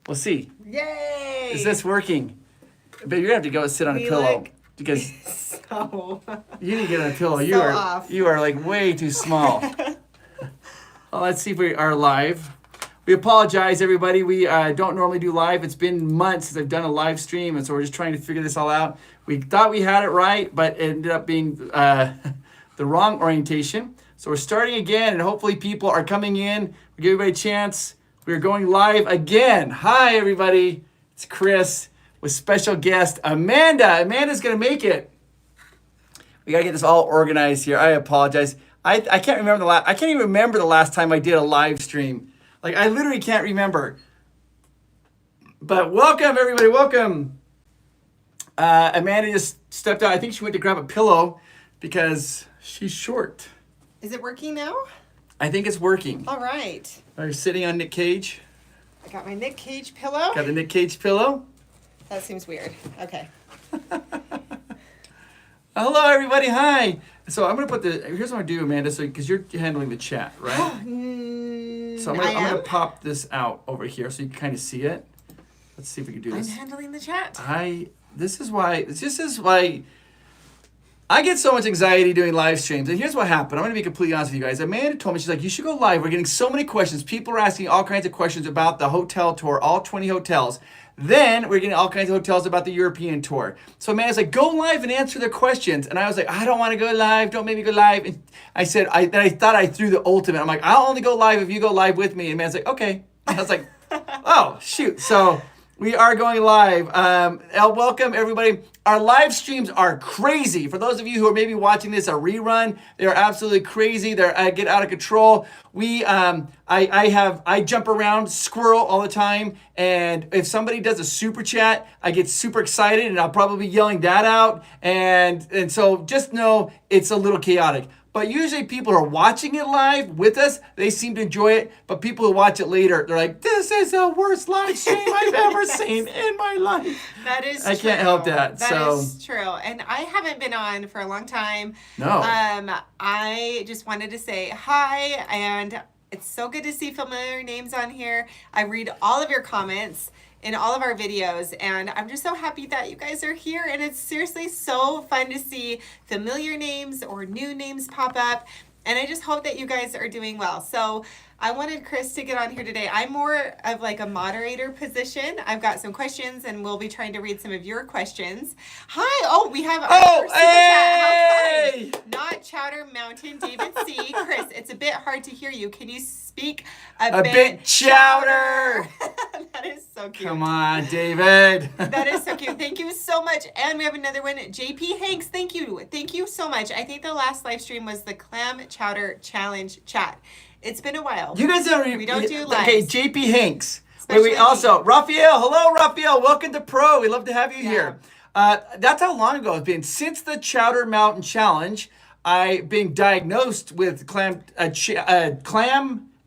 We'll see. Yay! Is this working? But you're gonna have to go sit on a pillow because so you need to get on a pillow. off. You are like way too small. Well, let's see if we are live. We apologize, everybody. We don't normally do live. It's been months since I've done a live stream, and so we're just trying to figure this all out. We thought we had it right, but it ended up being the wrong orientation. So we're starting again, and hopefully people are coming in. We give everybody a chance. We're going live again. Hi, everybody. It's Chris with special guest Amanda. Amanda's going to make it. We got to get this all organized here. I apologize. I can't remember I can't even remember the last time I did a live stream. Like, I literally can't remember. But welcome, everybody. Welcome. Amanda just stepped out. I think she went to grab a pillow because she's short. Is it working now? I think it's working. All right. Are you sitting on Nick Cage? I got my Nick Cage pillow. Got the Nick Cage pillow? That seems weird. Okay. Hello, everybody. Hi. So I'm going to put here's what I'm going to do, Amanda, because you're handling the chat, right? So I'm going to pop this out over here so you can kind of see it. Let's see if we can do this. I'm handling the chat. This is why I get so much anxiety doing live streams. And here's what happened. I'm going to be completely honest with you guys. Amanda told me, she's like, you should go live. We're getting so many questions. People are asking all kinds of questions about the hotel tour, all 20 hotels. Then we're getting all kinds of hotels about the European tour. So Amanda's like, go live and answer their questions. And I was like, I don't want to go live. Don't make me go live. And I said, then I thought I threw the ultimate. I'm like, I'll only go live if you go live with me. And Amanda's like, okay. And I was like, oh, shoot. So we are going live. Welcome, everybody. Our live streams are crazy. For those of you who are maybe watching this a rerun, they are absolutely crazy. They get out of control. I jump around squirrel all the time, and if somebody does a super chat, I get super excited, and I'll probably be yelling that out. And so just know it's a little chaotic. But usually people who are watching it live with us, they seem to enjoy it. But people who watch it later, they're like, this is the worst live stream I've ever seen in my life. That is I can't help that. That is true. And I haven't been on for a long time. No. I just wanted to say hi. And it's so good to see familiar names on here. I read all of your comments in all of our videos, and I'm just so happy that you guys are here, and it's seriously so fun to see familiar names or new names pop up, and I just hope that you guys are doing well. So I wanted Chris to get on here today. I'm more of like a moderator position. I've got some questions, and we'll be trying to read some of your questions. Hi! Oh, we have our first super chat. How kind. Not Chowder Mountain, David C. Chris, it's a bit hard to hear you. Can you speak a bit chowder? That is so cute. Come on, David. That is so cute. Thank you so much. And we have another one. JP Hanks, thank you. Thank you so much. I think the last live stream was the Clam Chowder Challenge chat. It's been a while. You guys don't we don't do lives. Okay, JP Hanks. Wait, also, Raphael. Hello, Raphael. Welcome to Pro. We'd love to have you here. That's how long ago it's been. Since the Chowder Mountain Challenge, I've been diagnosed with clam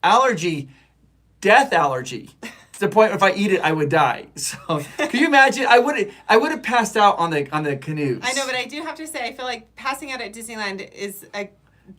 allergy, death allergy. To the point where if I eat it, I would die. So can you imagine? I would have passed out on the canoes. I know, but I do have to say, I feel like passing out at Disneyland is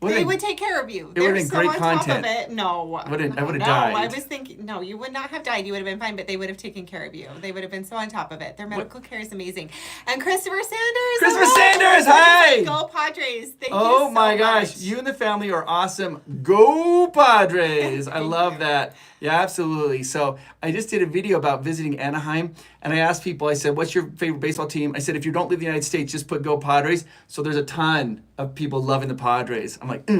they would take care of you. It would have been great content. Top of it. No. I would have died. I was thinking, no, you would not have died. You would have been fine, but they would have taken care of you. They would have been so on top of it. Their medical care is amazing. And Christopher Sanders. Christopher Sanders, hi. Go Padres. Thank you Oh so my much. gosh. You and the family are awesome. Go Padres. I love that. Yeah, absolutely. So I just did a video about visiting Anaheim, and I asked people, I said, what's your favorite baseball team? I said, if you don't live in the United States, just put Go Padres. So there's a ton of people loving the Padres. I'm like, I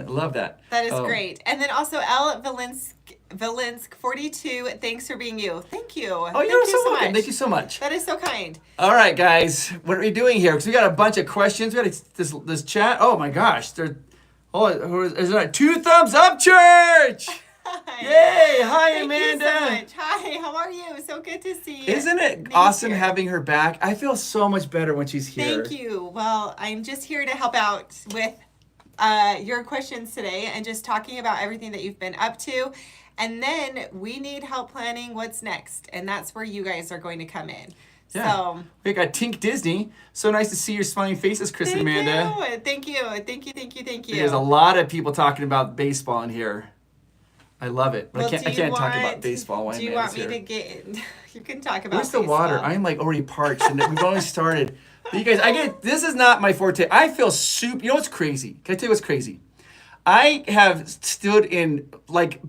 love that. That is great. And then also L. Valinsk 42, thanks for being you. Thank you. Oh, you're so welcome. Thank you so much. That is so kind. All right, guys. What are we doing here? Because we got a bunch of questions. We got this chat. Oh, my gosh. Is there 2 thumbs up, church? Hi. Yay! Hi, Amanda. Thank you so much. Hi, how are you? So good to see you. Isn't it awesome having her back? I feel so much better when she's here. Thank you. Well, I'm just here to help out with your questions today and just talking about everything that you've been up to. And then we need help planning what's next. And that's where you guys are going to come in. Yeah. So we got Tink Disney. So nice to see your smiling faces, Chris and Amanda. Thank you. There's a lot of people talking about baseball in here. I love it. But Well, I do you can't talk about want- baseball while Do you Amanda's want me here. to get? You can talk about. Where's the baseball. water? I'm like already parched, and we've only started. But you guys, this is not my forte. I feel super. You know what's crazy? Can I tell you what's crazy? I have stood in like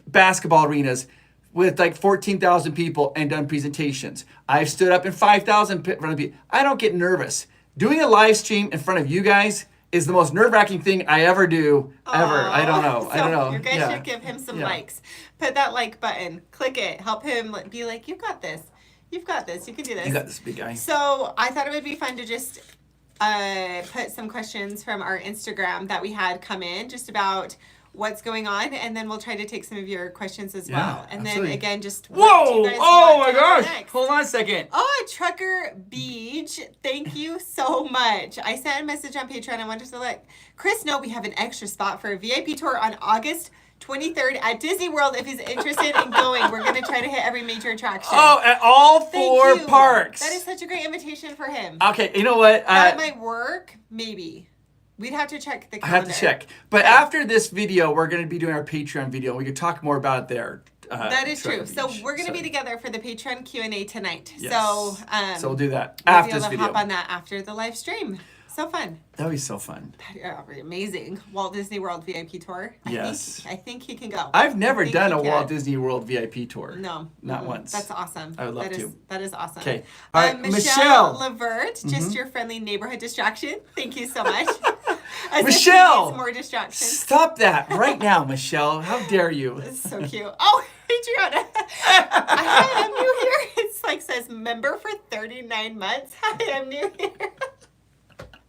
basketball arenas with like 14,000 people and done presentations. I've stood up in 5,000 in front of people. I don't get nervous. Doing a live stream in front of you guys is the most nerve-wracking thing I ever do, ever. I don't know. I don't know. You guys Yeah. should give him some Yeah. likes. Put that like button. Click it. Help him be like, you've got this. You've got this. You can do this. You got this, big guy. So I thought it would be fun to just put some questions from our Instagram that we had come in just about what's going on, and then we'll try to take some of your questions as Yeah, well. And absolutely. then again, just what do you Whoa! guys Oh want my to have gosh! next? Hold on a second. Oh, Trucker Beach, thank you so much. I sent a message on Patreon. I wanted to let Chris know we have an extra spot for a VIP tour on August 23rd at Disney World. If he's interested in going, we're going to try to hit every major attraction. Oh, at all Thank four you. parks. That is such a great invitation for him. Okay, you know what? That might work, maybe. We'd have to check the I calendar. have to check. But after this video, we're going to be doing our Patreon video. We can talk more about it there. That is true. Trucker So Beach. we're going to be together for the Patreon Q&A tonight. Yes. So we'll do that we'll after be this able to video. hop on that after the live stream. So fun. That would be so fun. That'd be amazing. Walt Disney World VIP tour. Yes. I think he can go. I've never I think done he a can. Walt Disney World VIP tour. No. Not once. That's awesome. I would love That is- to. That is awesome. Okay. All right, Michelle Michelle. Levert, just your friendly neighborhood distraction. Thank you so much. As if he Michelle! needs more distractions. Stop that right now, Michelle. How dare you? It's so cute. Oh, Adriana. Hi, I'm new here. It's like says member for 39 months. Hi, I'm new here.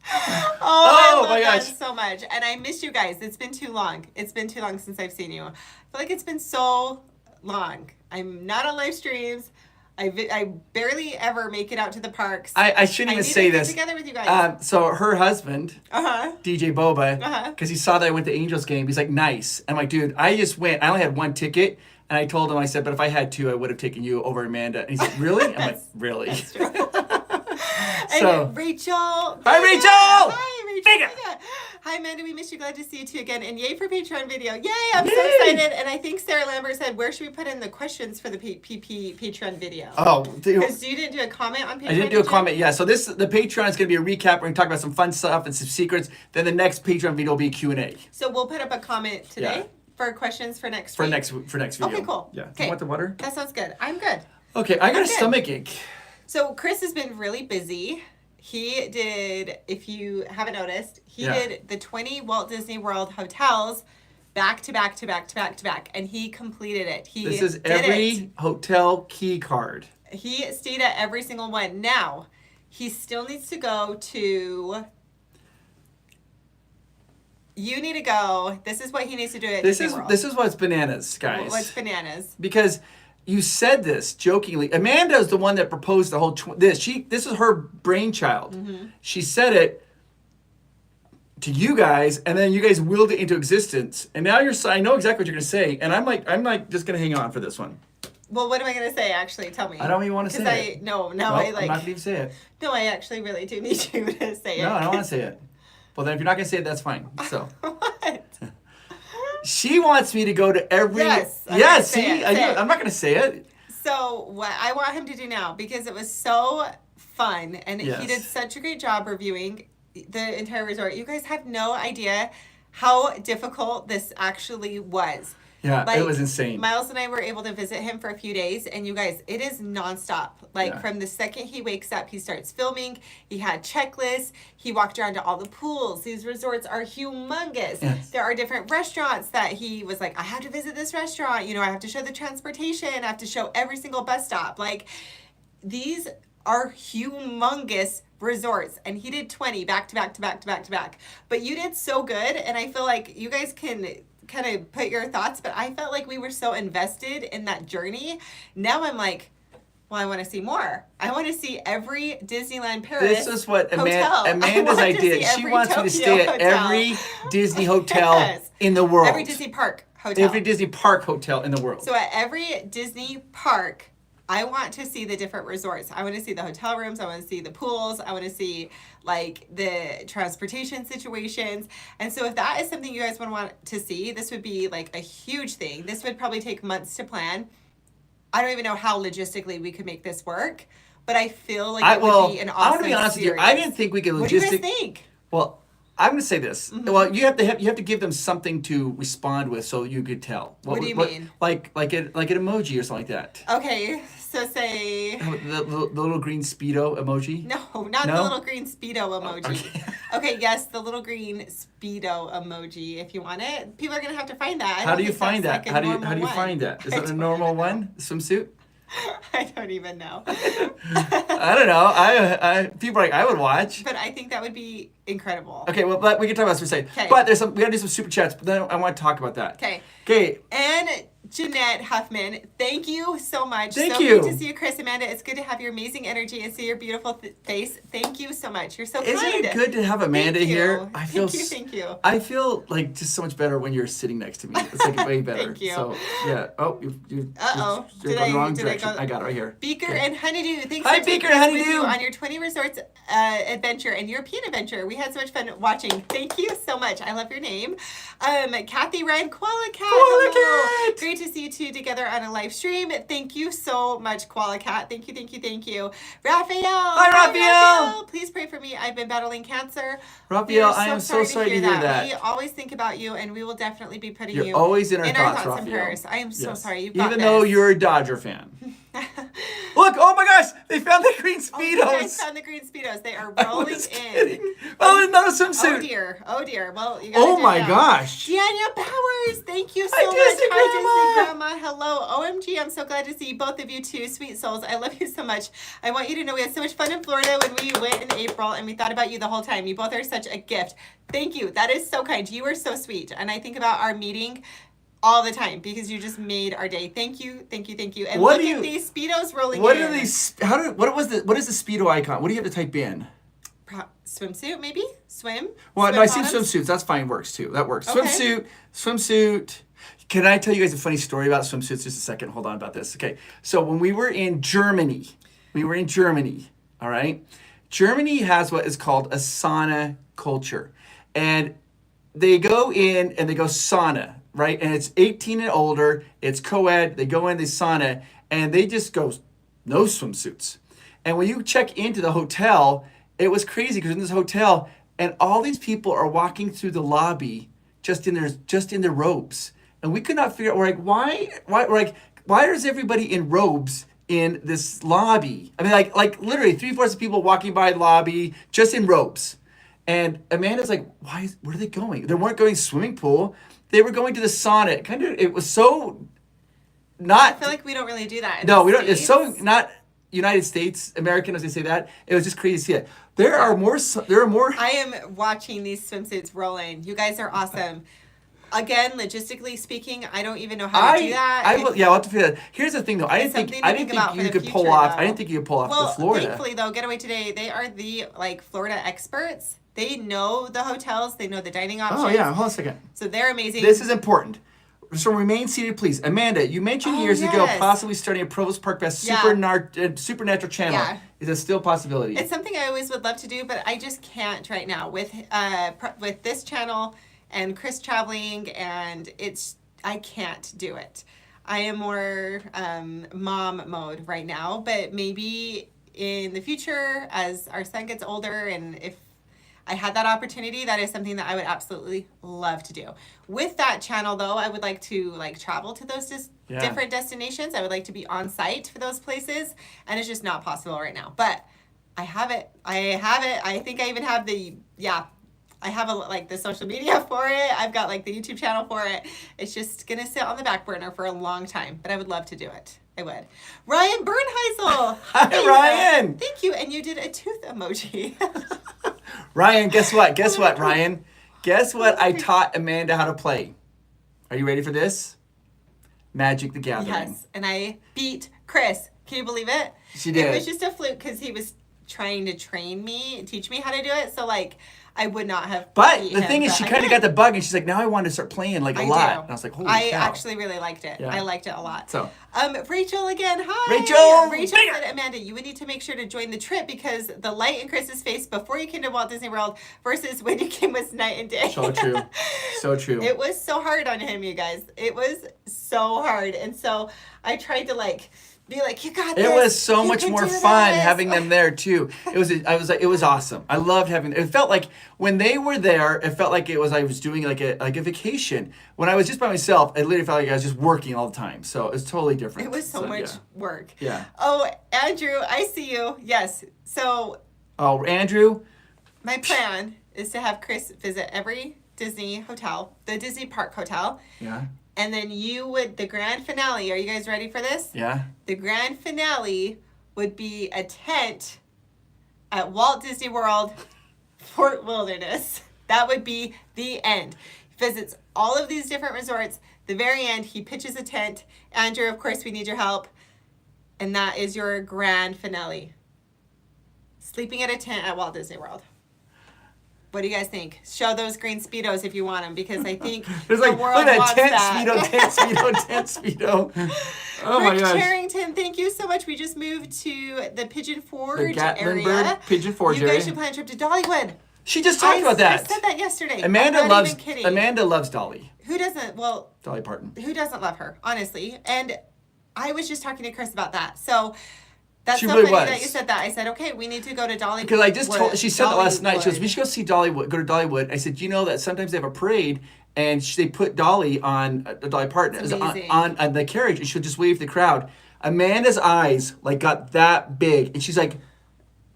Oh, I love my that gosh. so much. And I miss you guys. It's been too long. It's been too long since I've seen you. I feel like it's been so long. I'm not on live streams. I barely ever make it out to the parks. I shouldn't even need say to get this. together with you guys. So her husband, Uh-huh. DJ Boba, Uh-huh. because he saw that I went to Angels game. He's like, nice. I'm like, dude, I just went. I only had one ticket. And I told him, I said, but if I had two, I would have taken you over Amanda. And he's like, really? I'm like, really? That's true. So- And Rachel. Hi, Rachel! Hi, Rachel. Vega! Vega. Hi, Amanda. We miss you. Glad to see you too again. And yay for Patreon video. Yay! I'm so Yay! excited. And I think Sarah Lambert said, where should we put in the questions for the Patreon video? Oh, Because you didn't do a comment on Patreon. I didn't do a did you? comment. Yeah, so the Patreon is going to be a recap. We're going to talk about some fun stuff and some secrets. Then the next Patreon video will be Q&A So we'll put up a comment today Yeah. for questions for next for week. next video. Okay, cool. Yeah. Do Okay. you want the water? That sounds good. I'm good. Okay, I got a good. stomach ache. So Chris has been really busy. He did, if you haven't noticed, he Yeah. did the 20 Walt Disney World hotels back to back to back to back to back, and he completed it. He This is did every it. hotel key card. He stayed at every single one. Now, he still needs to go to. You need to go. This is what he needs to do at Disney World. This is what's bananas, guys. What's bananas? Because you said this jokingly. Amanda is the one that proposed the whole this is her brainchild. Mm-hmm. She said it to you guys, and then you guys willed it into existence. And now I know exactly what you're gonna say, and I'm like just gonna hang on for this one. Well, what am I going to say, actually? Tell me. I don't even want to say it. No, Well, I I'm not gonna even say it. No, I actually really do need you to say it. No, I don't want to say it. Well, then if you're not gonna say it, that's fine. So What? she wants me to go to every. Yes, I'm Yes. gonna say See, it, I say knew, it. I'm not gonna say it. So what I want him to do now, because it was so fun, and Yes. he did such a great job reviewing the entire resort. You guys have no idea how difficult this actually was. Yeah, it was insane. Miles and I were able to visit him for a few days, and you guys, it is nonstop. Like Yeah. from the second he wakes up, he starts filming. He had checklists. He walked around to all the pools. These resorts are humongous. Yes. There are different restaurants that he was like, I have to visit this restaurant. You know, I have to show the transportation. I have to show every single bus stop. Like, these are humongous resorts, and he did 20 back to back to back to back to back. But you did so good, and I feel like you guys can kind of put your thoughts, but I felt like we were so invested in that journey. Now I'm like, well, I want to see more. I want to see every Disneyland Paris This is what hotel. I Amanda's want to idea. see She every wants me to Tokyo stay at hotel. every Disney hotel Yes. in the world. Every Disney park hotel. Every Disney park hotel in the world. So at every Disney park, I want to see the different resorts. I want to see the hotel rooms. I want to see the pools. I want to see like the transportation situations. And so if that is something you guys want to see, this would be like a huge thing. This would probably take months to plan. I don't even know how logistically we could make this work, but I feel like it would be an awesome I'm going to be honest with you. I didn't think we could What do you guys think? Well, I'm going to say this. Well, you have to give them something to respond with so you could tell. What do you mean? Like an emoji or something like that. Okay, so say The little green Speedo emoji? no, not the little green Speedo emoji. Okay, yes, the little green Speedo emoji. If you want it, people are gonna have to find that. How do you find that? How do you find that? Is that a normal one? Swimsuit? I don't even know. I don't know. I people are like, I would watch. But I think that would be incredible. Okay, well, but we can talk about this for a second. Okay. But we gotta do some super chats. But then I want to talk about that. Okay. Okay. And Jeanette Huffman, thank you so much. Thank so you. good to see you, Chris. Amanda, it's good to have your amazing energy and see your beautiful face. Thank you so much. You're so kind. Isn't it good to have Amanda Thank you. here? Thank you. I feel like just so much better when you're sitting next to me. It's like way better. Thank you. So yeah. Oh, you're going the wrong direction. I got it right here. Beaker Okay. and Honeydew, thanks Hi, for Beaker taking and us with Honeydew. you on your 20 resorts adventure and European adventure. We had so much fun watching. Thank you so much. I love your name. Kathy Ryan, Koala Cat. Koala Hello. Cat. Great to see you two together on a live stream. Thank you so much, Koala Cat. Thank you. Raphael. Hi, Raphael. Please pray for me. I've been battling cancer. Raphael, We are I am so sorry to hear that. We always think about you, and we will definitely be putting You're you always in our thoughts, and Raphael. prayers. I am so Yes. sorry. You've got Even though this. you're a Dodger fan. Look! Oh my gosh! They found the green Oh, you guys Speedos. found the green Speedos. They are I rolling was in. kidding. Oh, there's not a swimsuit. Oh dear. Well, you gotta Oh do my it now. gosh! Deania Powers, thank you so Hi, much. Disney Hi, Grandma. Disney Grandma. Hello. OMG, I'm so glad to see both of you too. Sweet souls. I love you so much. I want you to know we had so much fun in Florida when we went in April, and we thought about you the whole time. You both are such a gift. Thank you. That is so kind. You are so sweet. And I think about our meeting all the time because you just made our day. Thank you. And What look do you- at these Speedos rolling What in. are these? What is the Speedo icon? What do you have to type in? Swimsuit, maybe? Swim? Well, Swim no, I see bottoms? swimsuits. That's fine. Works too. That works. Okay. Swimsuit. Can I tell you guys a funny story about swimsuits? Just a second. Hold on about this. Okay. So when we were in Germany, all right? Germany has what is called a sauna culture. And they go in and they go sauna, right? And it's 18 and older. It's co-ed. They go in, they sauna, and they just go, no swimsuits. And when you check into the hotel, it was crazy because in this hotel, and all these people are walking through the lobby just in their robes. And we could not figure out, we're like, why is everybody in robes in this lobby? I mean, like literally 3/4 of people walking by the lobby just in robes. And Amanda's like, where are they going? They weren't going swimming pool. They were going to the sauna. It was so not. I feel like we don't really do that. In No, the we don't. It's so States. not United States American as they say that. It was just crazy to see it. There are more. I am watching these swimsuits rolling. You guys are awesome. Again, logistically speaking, I don't even know how to do that. I'll have to figure that. Here's the thing, though. I didn't think you could pull off. I didn't think you could pull off Well, the Florida. thankfully though, Getaway Today, they are the Florida experts. They know the hotels. They know the dining options. Oh yeah, hold on a second. So they're amazing. This is important. So remain seated, please. Amanda, you mentioned years ago yes. possibly starting a Provost Park Pass Yeah. supernatural channel. Yeah. Is that still a possibility? It's something I always would love to do, but I just can't right now with this channel and Chris traveling, and I can't do it. I am more mom mode right now, but maybe in the future as our son gets older and if I had that opportunity, that is something that I would absolutely love to do. With that channel though, I would like to travel to those different destinations. I would like to be on site for those places, and it's just not possible right now. But I have it. I think I even have the I have the social media for it. I've got the YouTube channel for it. It's just gonna sit on the back burner for a long time, but I would love to do it. I would. Ryan Bernheisel. Hi, Ryan. Thank you. And you did a tooth emoji. Ryan, guess what? Ryan? Guess what I taught Amanda how to play? Are you ready for this? Magic the Gathering. Yes. And I beat Chris. Can you believe it? She did. It was just a fluke because he was trying to teach me how to do it. So I would not have. But beat the him, thing is, but she I kind of did. got the bug, and she's like, now I want to start playing like a I lot. do. And I was like, holy I cow. actually really liked it. Yeah. I liked it a lot. So. Rachel again, hi. Rachel said, Amanda, you would need to make sure to join the trip because the light in Chris's face before you came to Walt Disney World versus when you came was night and day. So true. So true. It was so hard on him, you guys. It was so hard. And so I tried to be like, you got this. It was so You much can more do fun this." having them there too. It was awesome. I loved having. It felt like when they were there, it felt like I was doing like a vacation. When I was just by myself, it literally felt like I was just working all the time. So it's totally different. It was so much work. Yeah. Oh, Andrew, I see you. Yes. So Oh, Andrew. my plan is to have Chris visit every Disney hotel, the Disney Park Hotel. Yeah. And then the grand finale, are you guys ready for this? Yeah. The grand finale would be a tent at Walt Disney World, Fort Wilderness. That would be the end. He visits all of these different resorts. The very end, he pitches a tent. Andrew, of course, we need your help. And that is your grand finale. Sleeping at a tent at Walt Disney World. What do you guys think? Show those green Speedos if you want them, because I think There's the like, world look at wants that, that. tent speedo. Oh my Rick gosh. Charrington, thank you so much. We just moved to the Pigeon Forge area. Gatlinburg Pigeon Forge You area. guys should plan a trip to Dollywood. She just talked about that. I said that yesterday. Amanda I'm not loves even kidding. Amanda loves Dolly. Who doesn't? Well, Dolly Parton. who doesn't love her, honestly? And I was just talking to Chris about that. So that's She so really funny was. that you said that. I said, okay, we need to go to Dollywood. Because I just told, she said that last night. She goes, Dollywood. we should go see Dollywood, go to Dollywood. I said, you know that sometimes they have a parade and they put Dolly on, Dolly Parton It's amazing. on the carriage and she'll just wave to the crowd. Amanda's eyes like got that big and she's like,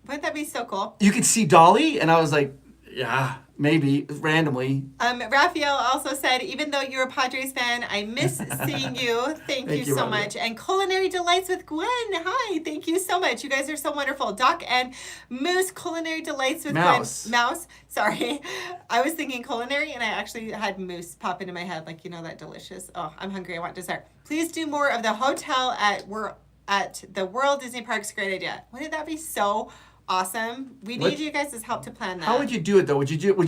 Wouldn't that be so cool? you could see Dolly? And I was like, yeah, maybe, randomly. Raphael also said, even though you're a Padres fan, I miss seeing you. Thank you so Raphael. much. And Culinary Delights with Gwen. Hi, thank you so much. You guys are so wonderful. Doc and Moose, Culinary Delights with Mouse. Gwen. Mouse. Sorry. I was thinking culinary and I actually had Moose pop into my head. Like, you know, that delicious. Oh, I'm hungry. I want dessert. Please do more of the hotel at the World Disney Parks. Great idea. Wouldn't that be so awesome? We need you guys' help to plan that. How would you do it though? Would you do it?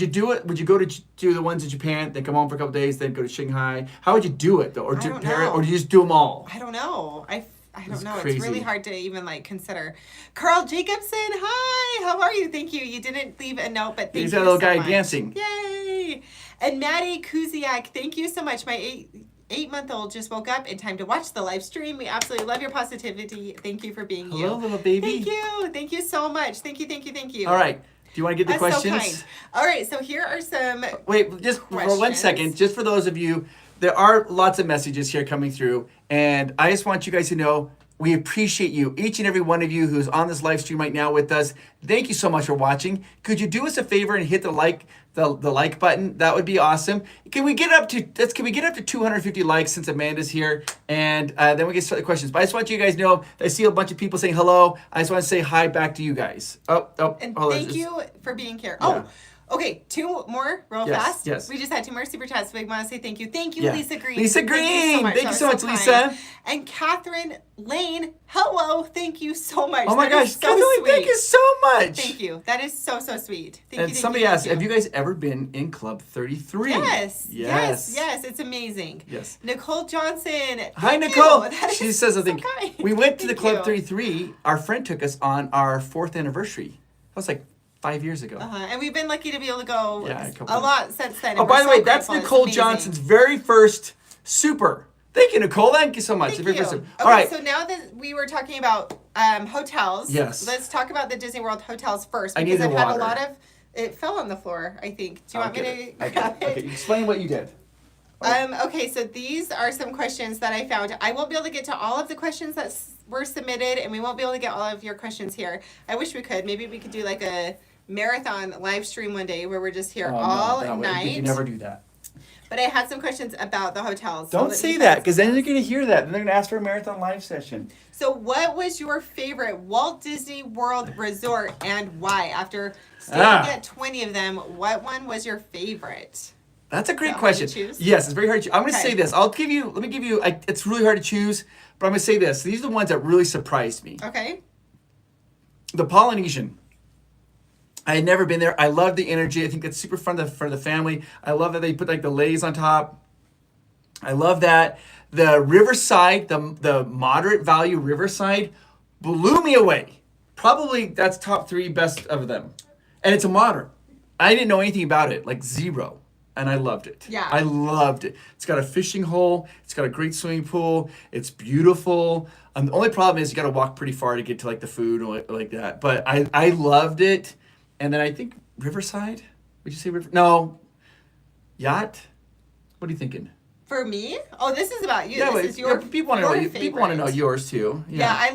Would you go to do the ones in Japan, then come home for a couple days, then go to Shanghai? How would you do it though? Or I don't Paris, know. or do you just do them all? I don't know. I don't It's know. crazy. It's really hard to even consider. Carl Jacobson, hi. How are you? Thank you. You didn't leave a note, but thank He's you that little so guy much. dancing. Yay! And Maddie Kuziak, thank you so much. My eight-month-old just woke up in time to watch the live stream. We absolutely love your positivity. Thank you for being you. Hello, little baby. Thank you. Thank you so much. Thank you. All right. Do you want to get the That's questions? so kind. All right, so here are some Wait, just for 1 questions. second, just for those of you, there are lots of messages here coming through, and I just want you guys to know we appreciate you, each and every one of you who's on this live stream right now with us. Thank you so much for watching. Could you do us a favor and hit the like button? That would be awesome. Can we get up to 250 likes since Amanda's here, and then we can start the questions. But I just want you guys to know that I see a bunch of people saying hello. I just want to say hi back to you guys. And hold on, thank just- you for being here. Yeah. Oh, okay. Two more real Yes, fast. yes. We just had two more super chats. So we want to say thank you. Thank you, Yeah. Lisa Green. Lisa Green! Thank you That so was much, kind. Lisa. And Catherine Lane. Hello. Thank you so much. Oh my That is gosh, so Catherine, sweet. thank you so much. Thank you. That is so sweet. Thank And you. somebody asked, have you guys ever been in Club 33? Yes. Yes. It's amazing. Yes. Nicole Johnson. Hi, thank Nicole. you. That She is says, I so think, kind. we went to the Thank Club you. 33. Our friend took us on our 4th anniversary. That was like 5 years ago. And we've been lucky to be able to go Yeah, a a couple lot since then. Oh, and by we're the way, so that's grateful. It's Nicole amazing. Johnson's very first super. Thank you, Nicole. Thank you so much. Thank The very you. first Okay, super. All right. so now that we were talking about hotels, Yes. let's talk about the Disney World hotels first. I Because need I've the had a water. lot of, it fell on the floor, I think. Do you want me to grab it? Okay, explain what you did. Okay, so these are some questions that I found. I won't be able to get to all of the questions that were submitted, and we won't be able to get all of your questions here. I wish we could. Maybe we could do like a marathon live stream one day where we're just here all night. We can never do that. But I had some questions about the hotels. So Don't let say me that, find because then they're going to hear that. Then they're going to ask for a marathon live session. So what was your favorite Walt Disney World resort and why? After staying at 20 of them, what one was your favorite? That's a great Is that hard to question. choose? Yes, it's very hard to choose. I'm going to Okay. say this. Let me give you, it's really hard to choose, but I'm going to say this. These are the ones that really surprised me. Okay. The Polynesian. I had never been there. I love the energy. I think it's super fun for the family. I love that they put like the leis on top. I love that. The Riverside, the moderate value Riverside, blew me away. Probably that's top 3 best of them. And it's a modern. I didn't know anything about it, like 0. And I loved it. Yeah. I loved it. It's got a fishing hole. It's got a great swimming pool. It's beautiful. The only problem is you got to walk pretty far to get to like the food or like that. But I loved it. And then I think Riverside. Would you say River? No. Yacht. What are you thinking? For me? Oh, this is about you. Yeah, this is your people want to know. People want to know yours too. Yeah, I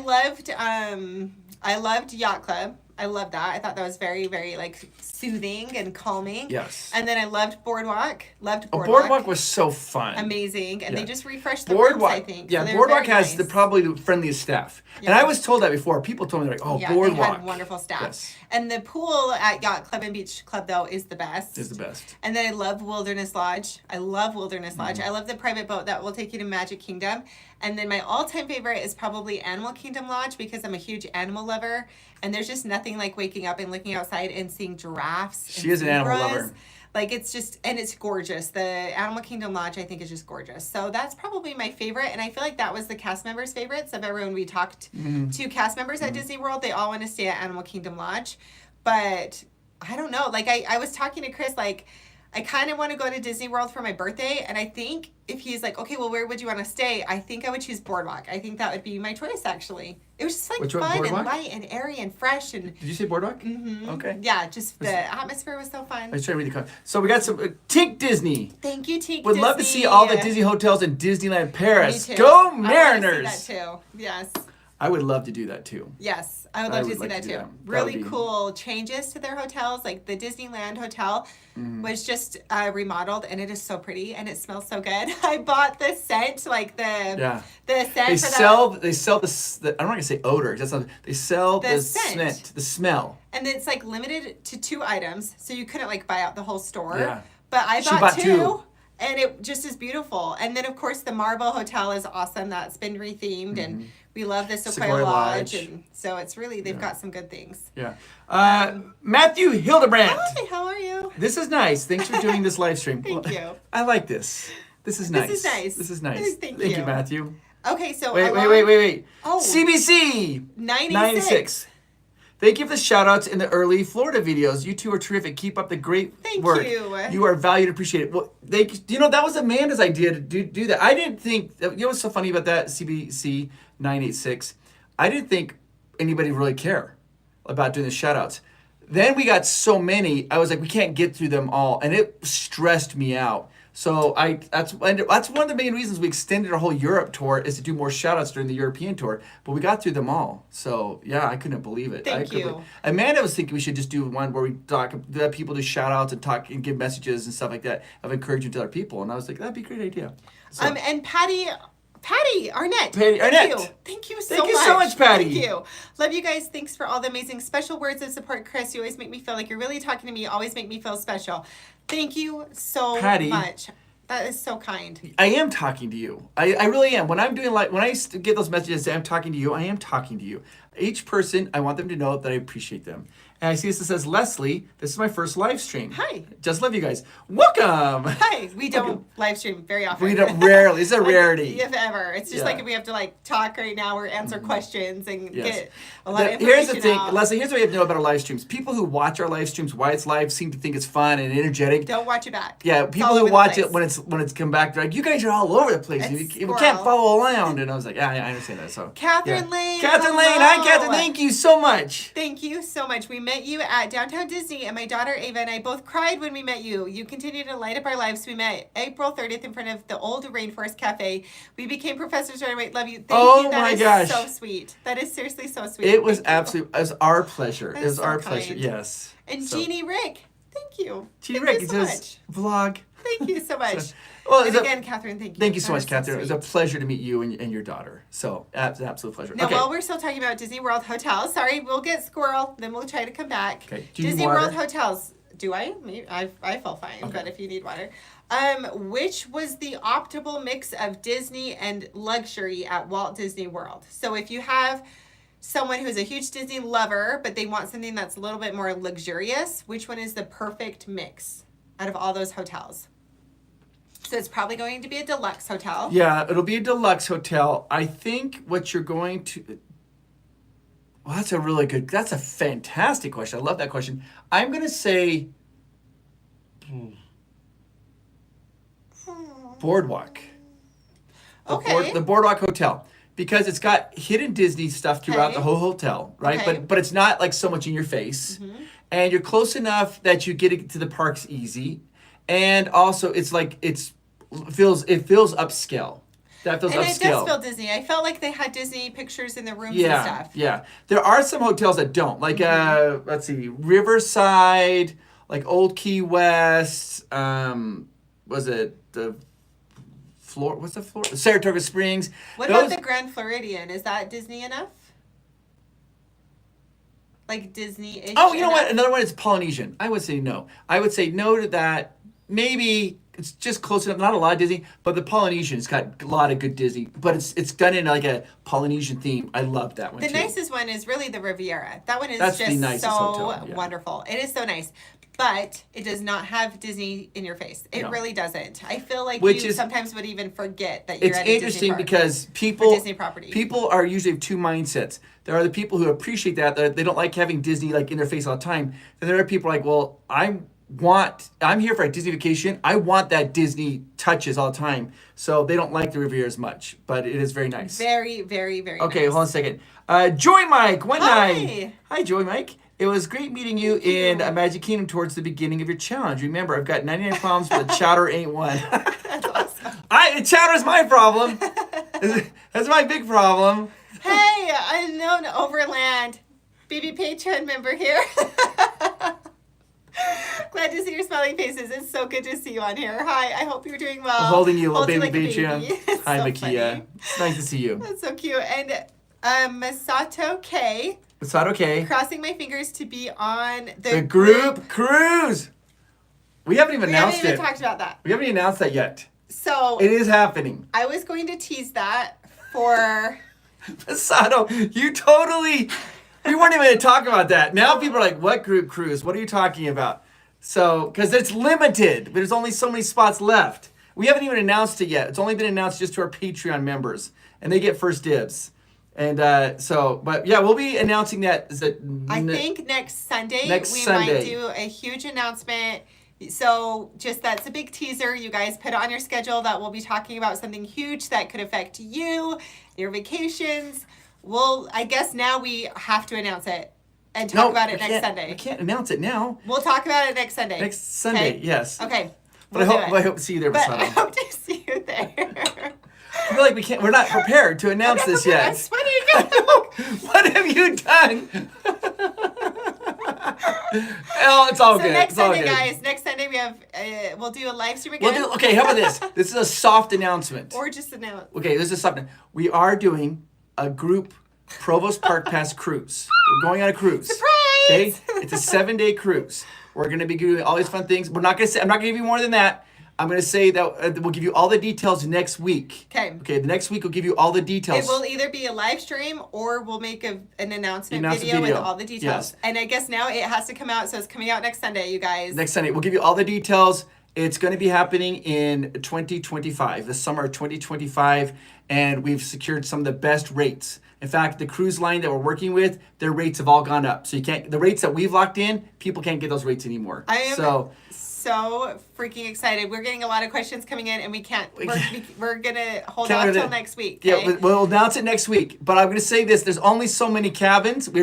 loved Yacht Club. I loved that. I thought that was very, very like soothing and calming. Yes. And then I loved Boardwalk. Boardwalk was so fun. Amazing. And Yeah. they just refreshed the rooms, I think. Yeah, So they were Boardwalk very has nice. probably the friendliest staff. And Yeah. I was told that before. People told me, they're like, oh, Yeah, Boardwalk. they had wonderful staff. Yes. And the pool at Yacht Club and Beach Club, though, is the best. Is the best. And then I love Wilderness Lodge. I love Wilderness Lodge. Mm-hmm. I love the private boat that will take you to Magic Kingdom. And then my all-time favorite is probably Animal Kingdom Lodge because I'm a huge animal lover. And there's just nothing like waking up and looking outside and seeing giraffes. She is an animal zebras. lover. Like it's just, and it's gorgeous. The Animal Kingdom Lodge, I think, is just gorgeous. So that's probably my favorite. And I feel like that was the cast members' favorites of everyone we talked to cast members at Disney World. They all want to stay at Animal Kingdom Lodge. But I don't know. Like I was talking to Chris, like, I kind of want to go to Disney World for my birthday. And I think if he's like, okay, well, where would you want to stay? I think I would choose Boardwalk. I think that would be my choice, actually. It was just like Which one, fun and Boardwalk? light and airy and fresh. And Did you say Boardwalk? Okay. yeah, just the atmosphere was so fun. I was trying to read the comment. So we got some Tink Disney. Thank you, Teak Would love to see all the Disney hotels in Disneyland Paris. Me too. Go I wanna Mariners! see that too. Yes. I would love to do that too. Yes, I would love to see like that to too. do that. That Really would be- cool changes to their hotels. Like the Disneyland hotel was just remodeled, and it is so pretty, and it smells so good. I bought the scent, like the Yeah. scent They for sell I'm not gonna say odor. That's not, they sell The the scent. scent, the smell. and it's like limited to 2 items, so you couldn't like buy out the whole store. Yeah. But I She bought bought 2. two. And it just is beautiful. And then, of course, the Marble Hotel is awesome. That's been rethemed. And we love the Sequoia, Sequoia Lodge. Lodge. And so it's really, they've got some good things. Yeah. Matthew Hildebrandt. Hi, how are you? This is nice. Thanks for doing this live stream. Thank you. I like this. This is nice. This is nice. This is nice. Thank you, you. Matthew. Okay, so Wait. Oh. CBC 96. Thank you for the shout outs in the early Florida videos. You two are terrific. Keep up the great Thank work. you. You are valued, appreciated. Well, that was Amanda's idea to do that. I didn't think, you know what's so funny about that, CBC 986? I didn't think anybody really care about doing the shout outs. Then we got so many, I was like, we can't get through them all. And it stressed me out. So that's one of the main reasons we extended our whole Europe tour is to do more shout outs during the European tour. But we got through them all. So yeah, I couldn't believe it. Thank you. Amanda was thinking we should just do one where we let people do shout outs and talk and give messages and stuff like that of encouragement to other people. And I was like, that'd be a great idea. So, And Patty Arnett. Patty Arnett. Thank you Thank you so much, Patty. Thank you. Love you guys. Thanks for all the amazing special words of support, Chris. You always make me feel like you're really talking to me. You always make me feel special. Thank you so Patty. much. That is so kind. I am talking to you. I really am. When I'm doing when I get those messages say I'm talking to you, I am talking to you. Each person, I want them to know that I appreciate them. And I see this that says, Leslie, this is my first live stream. Hi. Just love you guys. Welcome. Hi. We don't live stream very often. We don't rarely. It's a rarity. If ever. It's just Yeah. like if we have to like talk right now or answer questions and Yes. get a lot of information Here's the thing, out. Leslie, here's what you have to know about our live streams. People who watch our live streams, why it's live, seem to think it's fun and energetic. Don't watch it back. Yeah, It's people all who over the watch place. it when it's come back, they're like, you guys are all over the place. It's We can't squirrel. follow around. And I was like, yeah, I understand that. So Catherine Lane, Catherine Lane. Hi, hello. Catherine. Thank you so much. Thank you so much. We met you at Downtown Disney, and my daughter Ava and I both cried when we met you. You continue to light up our lives. We met April 30th in front of the old Rainforest Cafe. We became professors right away. Love you. Thank Oh you. That my is gosh. so sweet. That is seriously so sweet. It was Thank you. it was our pleasure. That It was is so our kind. pleasure. Yes. And So- Jeannie Rick, thank you. Jeannie Thank Rick, you it so says much. vlog. Thank you so much. Well, and it's a- again, Catherine, thank you. Thank you so That much, is Catherine. It was sweet. a pleasure to meet you and your daughter. So, it's an absolute pleasure. Now, Okay. while we're still talking about Disney World hotels, sorry, we'll get squirrel, then we'll try to come back. Okay. Do you need Disney water? World hotels. Do I? Maybe I feel fine, Okay. but if you need water. Which was the optimal mix of Disney and luxury at Walt Disney World? So if you have someone who's a huge Disney lover, but they want something that's a little bit more luxurious, which one is the perfect mix out of all those hotels? So it's probably going to be a deluxe hotel. Yeah, it'll be a deluxe hotel. I think what you're going to... Well, that's a fantastic question. I love that question. I'm going to say Boardwalk. The Boardwalk Hotel. Because it's got hidden Disney stuff throughout the whole hotel, right? Okay. But it's not like so much in your face. Mm-hmm. And you're close enough that you get to the parks easy. And also it's like it feels upscale. That feels and upscale. it does feel Disney. I felt like they had Disney pictures in the rooms and stuff. Yeah. There are some hotels that don't. Like let's see, Riverside, like Old Key West, was it the what's the floor? Saratoga Springs. What about the Grand Floridian? Is that Disney enough? Like Disney-ish? Oh, you know what? Another one is Polynesian. I would say no. I would say no to that. Maybe it's just close enough. Not a lot of Disney, but the Polynesian's got a lot of good Disney. But it's done in like a Polynesian theme. I love that one too. The nicest one is really the Riviera. That one is That's just the nicest so hotel, yeah. wonderful. It is so nice. But it does not have Disney in your face. It really doesn't. I feel like you sometimes would even forget that you're at a Disney park. It's interesting because Disney property. people are usually of two mindsets. There are the people who appreciate that they don't like having Disney like in their face all the time. Then there are people like, well, I'm here for a Disney vacation. I want that Disney touches all the time. So they don't like the Riviera as much, but it is very nice. Very, very, very okay, nice. hold on a second. Joy Mike, one Hi. night. Hi, Joy Mike. It was great meeting you in Magic Kingdom towards the beginning of your challenge. Remember, I've got 99 problems, but the chowder ain't one. That's awesome. Chowder's my problem. That's my big problem. Hey, unknown Overland, BB Patreon member here. Glad to see your smiling faces. It's so good to see you on here. Hi, I hope you're doing well. I'm holding you, little Hold you baby like a Patreon. baby. Hi, so Makia. funny. It's nice to see you. That's so cute. And Masato K. Masato K. Crossing my fingers to be on the group cruise. We haven't even announced it. We haven't even talked about that. We haven't even announced that yet. So it is happening. I was going to tease that for Masato, we weren't even going to talk about that. Now people are like, what group cruise? What are you talking about? So, because it's limited. There's only so many spots left. We haven't even announced it yet. It's only been announced just to our Patreon members. And they get first dibs. And but yeah, we'll be announcing that. I think next Sunday might do a huge announcement. So that's a big teaser. You guys put it on your schedule that we'll be talking about something huge that could affect you, your vacations. I guess now we have to announce it and talk about it next Sunday. We can't announce it now. We'll talk about it next Sunday. Next Sunday, okay? Yes. Okay. But I hope to see you there, Masato. I hope to see you there. I feel like we're not prepared to announce this yet. I'm sweating. What have you done? Oh, it's all good. Next it's all Sunday, good. guys. Next Sunday we have we'll do a live stream again. Okay, how about this? This is a soft announcement. Or just announce. Okay, this is something. We are doing a group Provost Park Pass cruise. We're going on a cruise. Surprise! Okay, it's a 7-day cruise. We're gonna be doing all these fun things. I'm not gonna give you more than that. I'm going to say that we'll give you all the details next week. Okay. The next week we'll give you all the details. It will either be a live stream or we'll make an announcement video with all the details. Yes. And I guess now it has to come out, so it's coming out next Sunday, you guys. Next Sunday. We'll give you all the details. It's going to be happening in 2025, the summer of 2025, and we've secured some of the best rates. In fact, the cruise line that we're working with, their rates have all gone up. So the rates that we've locked in, people can't get those rates anymore. I am so freaking excited. We're getting a lot of questions coming in, and we're gonna hold off till next week. Okay? Yeah, we'll announce it next week. But I'm gonna say this: there's only so many cabins. Our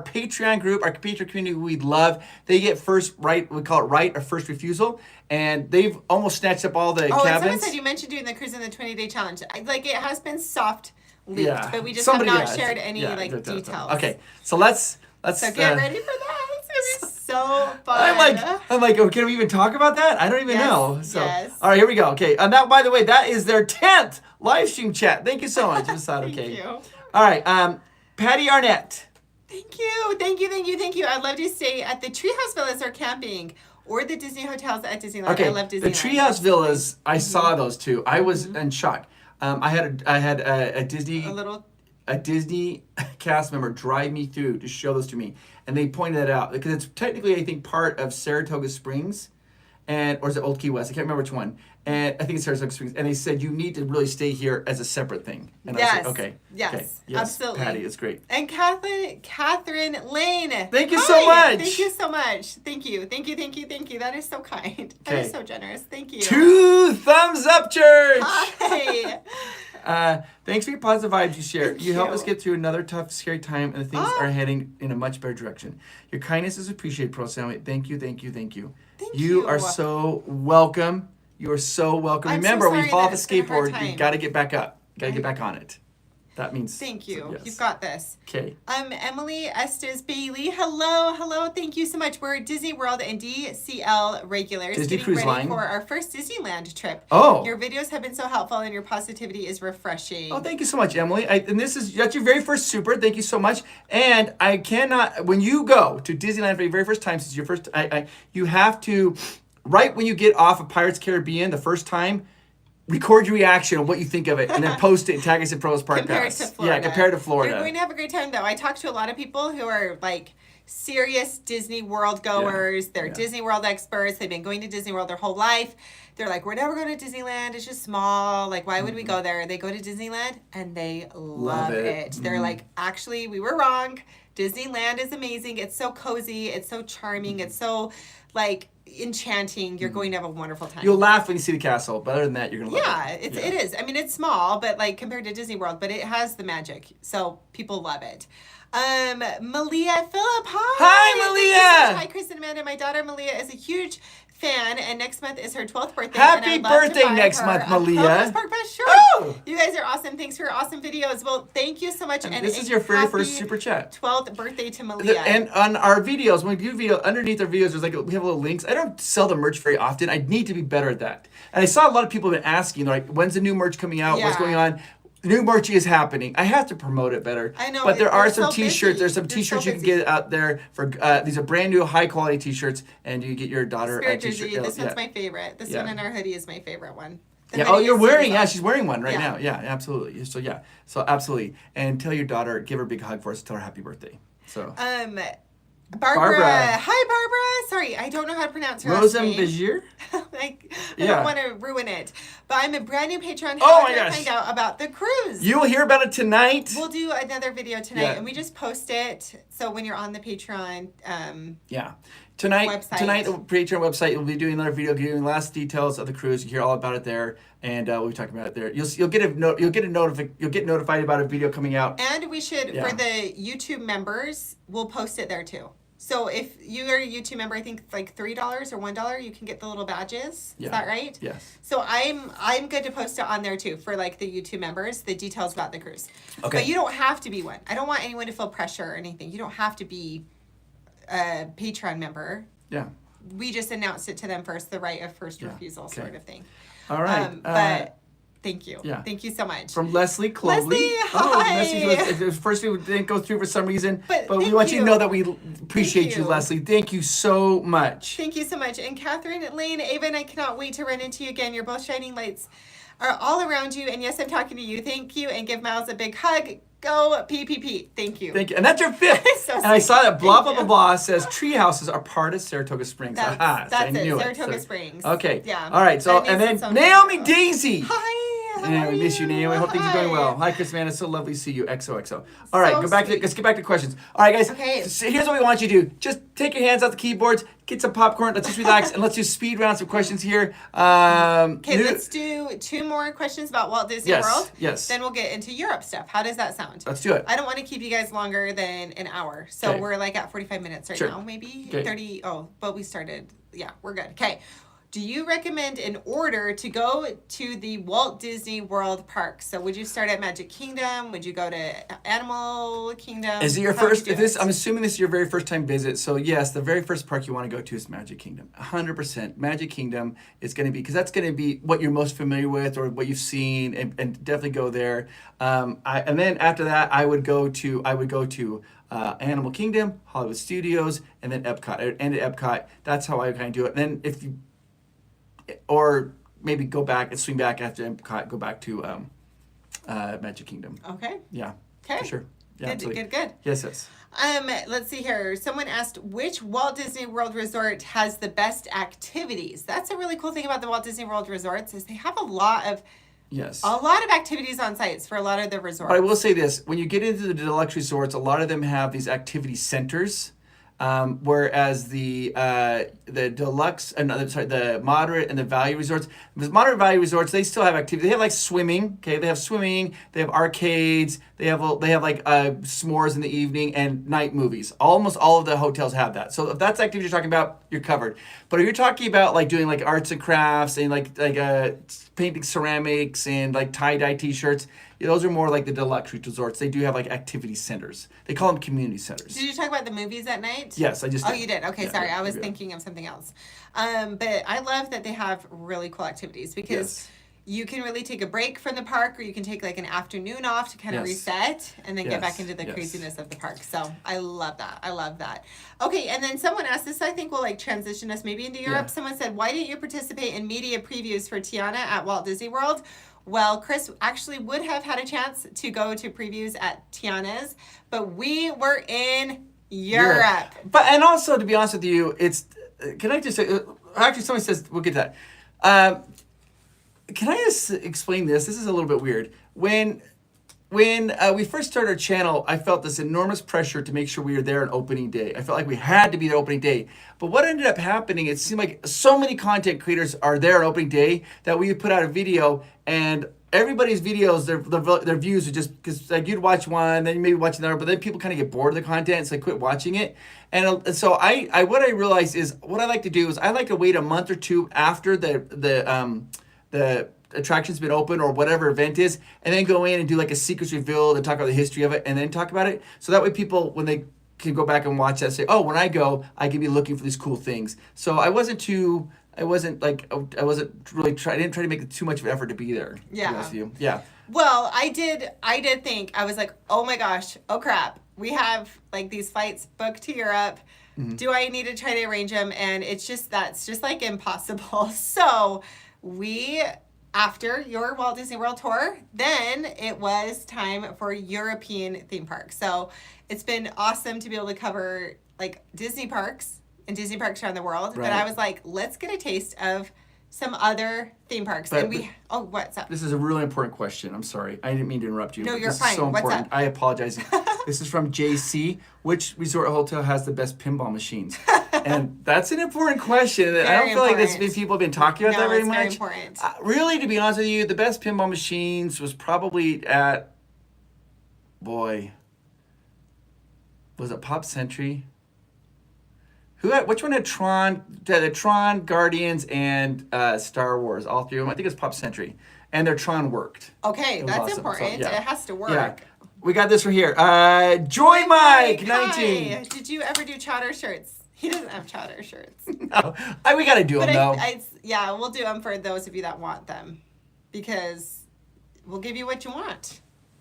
Patreon group, our Patreon community, we love. They get first right. We call it right or first refusal, and they've almost snatched up all the cabins. And someone said you mentioned doing the cruise in the 20-day challenge. It has been soft leaked, but we just have not shared any details. Okay, so let's. So get ready for that. It's gonna be so fun. I'm like, oh, can we even talk about that? I don't even know. So, all right, here we go. Okay, and that, by the way, that is their 10th live stream chat. Thank you so much. Thank you. All right, Patty Arnett. Thank you. I'd love to stay at the Treehouse Villas or camping, or the Disney hotels at Disneyland. Okay, I love Disneyland. The Treehouse Villas, I saw those two. I was in shock. I had a Disney. A little a Disney cast member drive me through to show those to me, and they pointed that out because it's technically, I think, part of Saratoga Springs, or is it Old Key West? I can't remember which one. And I think it's Saratoga Springs. And they said you need to really stay here as a separate thing. And Yes. I was like, okay. Yes. Okay. Absolutely. Patty, it's great. And Catherine Lane. Thank you so much. Thank you so much. Thank you. Thank you. Thank you. Thank you. That is so kind. That Okay. is so generous. Thank you. 2 thumbs up, church. Hi. Thanks for your positive vibes you share. Thank You help you. us get through another tough, scary time, and things Oh. are heading in a much better direction. Your kindness is appreciated, Pro Sammy. Thank you, thank you, thank you. Thank You you. are so welcome. You are so welcome. I'm so Remember, when you sorry fall that off a it's been a hard skateboard, you time. got to get back up. You got to get back on it. That means. Thank you. Yes. You've got this. Okay. Emily Estes Bailey. Hello. Thank you so much. We're Disney World and DCL regulars Disney getting Cruise ready Line. for our first Disneyland trip. Oh. Your videos have been so helpful and your positivity is refreshing. Oh, thank you so much, Emily. That's your very first super. Thank you so much. And I cannot, when you go to Disneyland for your very first time, since your first, you have to, right when you get off of Pirates Caribbean the first time, record your reaction on what you think of it, and then post it and tag us at Provost Park Compared Pass. to Florida. Yeah, compared to Florida. You're going to have a great time, though. I talked to a lot of people who are like serious Disney World goers. They're Disney World experts. They've been going to Disney World their whole life. They're like, we're never going to Disneyland. It's just small. Like, why would we go there? They go to Disneyland and they love it. They're like, actually, we were wrong. Disneyland is amazing. It's so cozy. It's so charming. It's so like enchanting. You're going to have a wonderful time. You'll laugh when you see the castle, but other than that, you're gonna love it. It is. I mean, it's small, but like compared to Disney World, but it has the magic, so people love it. Malia Phillip, hi. Hi, Thank you Malia. so much. Hi, Chris and Amanda. My daughter Malia is a huge fan, and next month is her 12th birthday. Happy and I'd love to birthday buy next her month, a Malia. Provost Park Pass shirt. Oh! You guys are awesome. Thanks for your awesome videos. Well, thank you so much. And this is your very first happy super chat. 12th birthday to Malia. And on our videos, when we do video, underneath our videos, we have little links. I don't sell the merch very often. I need to be better at that. And I saw a lot of people have been asking, like, when's the new merch coming out? What's Yeah. going on? New merch is happening. I have to promote it better. I know, But there are you're some so T-shirts. busy. There's some You're T-shirts so you can busy. get out there for. These are brand new, high quality T-shirts, and you get your daughter Spirit a T-shirt. jersey. This Yeah. one's my favorite. This Yeah. one and our hoodie is my favorite one. The Yeah. Oh, hoodie you're is wearing. super Yeah, soft. she's wearing one right Yeah. now. Yeah, absolutely. So yeah. So absolutely. And tell your daughter, give her a big hug for us. Tell her happy birthday. So. Barbara. Barbara. Hi, Barbara. Sorry, I don't know how to pronounce her last Rosem name. Vizier? I Yeah. don't want to ruin it. But I'm a brand new patron. Oh How my did I gosh. find out about the cruise? You will hear about it tonight. We'll do another video tonight, Yeah. and we just post it. So when you're on the Patreon, Yeah. Tonight, Website. the Patreon website, we'll be doing another video giving last details of the cruise. You hear all about it there, and we'll be talking about it there. You'll get notified about a video coming out. and we should Yeah. for the YouTube members, we'll post it there too. So if you are a YouTube member, I think it's like $3 or $1, you can get the little badges. Yeah. Is that right? Yes. So I'm good to post it on there too for like the YouTube members, the details about the cruise. Okay. But you don't have to be one. I don't want anyone to feel pressure or anything. You don't have to be a Patreon member. Yeah. We just announced it to them first, the right of first Yeah. refusal Okay. sort of thing. All right. But thank you. yeah. Thank you so much. From Leslie Clovely. Leslie, Oh, hi. Leslie was, first we didn't go through for some reason, But but we thank want you to you. know that we appreciate Thank you, you. Leslie. Thank you so much. Thank you so much. And Catherine, Lane, Ava, and I cannot wait to run into you again. You're both shining lights are all around you. And yes, I'm talking to you. Thank you. And give Miles a big hug. Go PPP. Thank you. Thank you. And that's your fifth. So and I saw that blah, Thank blah, you. blah, blah says tree houses are part of Saratoga Springs. That's, Aha, so I that's it. knew Saratoga So- Springs. Okay. Yeah. All right. So, That and makes then it so Naomi nice. Daisy. Hi. How Yeah, are we miss you, Naomi. I hope things are going well. Hi, Chris, man. It's so lovely to see you. XOXO. All right, So sweet. let's get back to questions. All right, guys. Okay. So here's what we want you to do. Just take your hands off the keyboards, get some popcorn. Let's just relax and let's just speed round some questions here. Okay, let's do 2 more questions about Walt Disney Yes, World. yes. Then we'll get into Europe stuff. How does that sound? Let's do it. I don't want to keep you guys longer than an hour. So Okay. we're like at 45 minutes right Sure. now, maybe Okay. 30. Oh, but we started. Yeah, we're good. Okay. Do you recommend an order to go to the Walt Disney World parks? So would you start at Magic Kingdom? Would you go to Animal Kingdom? Is it your How would first? you If do this, it? I'm assuming this is your very first time visit. So yes, the very first park you want to go to is Magic Kingdom. 100%. Magic Kingdom is going to be because that's going to be what you're most familiar with or what you've seen, and definitely go there. And then after that, I would go to Animal Kingdom, Hollywood Studios, and then Epcot. I would end at Epcot. That's how I kind of do it. And then if you, or maybe go back and swing back after Epcot, go back to Magic Kingdom. Okay. Yeah. Okay. For sure. Yeah, Good, absolutely. good. Yes. Let's see here. Someone asked which Walt Disney World resort has the best activities. That's a really cool thing about the Walt Disney World resorts is they have a lot of Yes. activities on sites for a lot of the resorts. But I will say this: when you get into the deluxe resorts, a lot of them have these activity centers, whereas the deluxe, the moderate and the value resorts, the moderate value resorts, they still have activity. They have like swimming. Okay, they have swimming. They have arcades. They have like s'mores in the evening and night movies. Almost all of the hotels have that. So if that's the activity you're talking about, you're covered. But if you're talking about like doing like arts and crafts and like painting ceramics and like tie-dye t-shirts, those are more like the deluxe resorts. They do have like activity centers. They call them community centers. Did you talk about the movies at night? Yes, I just did. Oh, you did? Okay, Yeah, sorry. yeah, I was yeah. thinking of something else. But I love that they have really cool activities because Yes. you can really take a break from the park or you can take like an afternoon off to kind of Yes. reset and then get back Yes, into the yes. craziness of the park. So I love that. Okay, and then someone asked this, I think will like transition us maybe into Europe. Yeah. Someone said, why didn't you participate in media previews for Tiana at Walt Disney World? Well, Chris actually would have had a chance to go to previews at Tiana's, but we were in Europe. But and also to be honest with you, it's can I just say actually somebody says we'll get to that. Can I just explain this? This is a little bit weird. When we first started our channel, I felt this enormous pressure to make sure we were there on opening day. I felt like we had to be there opening day. But what ended up happening, it seemed like so many content creators are there on opening day that we would put out a video and everybody's videos, their views are just, because like you'd watch one, then you maybe watch another, but then people kind of get bored of the content, so they quit watching it. And so what I realized is, what I like to do is I like to wait a month or two after the attraction's been open or whatever event is, and then go in and do like a secrets reveal and talk about the history of it and then talk about it. So that way people, when they can go back and watch that, say, oh, when I go, I can be looking for these cool things. So I didn't try to make too much of an effort to be there. Yeah. To be honest with you. Yeah. Well, I did think, I was like, oh my gosh, oh crap. We have like these flights booked to Europe. Mm-hmm. Do I need to try to arrange them? And that's just like impossible. So after your Walt Disney World tour, then it was time for European theme parks. So it's been awesome to be able to cover like Disney parks and Disney parks around the world. Right. But I was like, let's get a taste of some other theme parks. What's up? This is a really important question. I'm sorry. I didn't mean to interrupt you. No, but you're this fine. Is so What's important. up? I apologize. This is from JC. Which resort hotel has the best pinball machines? And that's an important question. I don't feel like people have been talking about that very much. Very important. Really, to be honest with you, the best pinball machines was probably at, was it Pop Century? Which one had Tron? The Tron, Guardians, and Star Wars. All three of them. I think it's Pop Century, and their Tron worked. Okay, that's awesome. important. So, yeah. It has to work. Yeah. We got this from here. Joy Mike 19. Hi. Did you ever do chowder shirts? He doesn't have chowder shirts. No, we got to do them though. We'll do them for those of you that want them, because we'll give you what you want.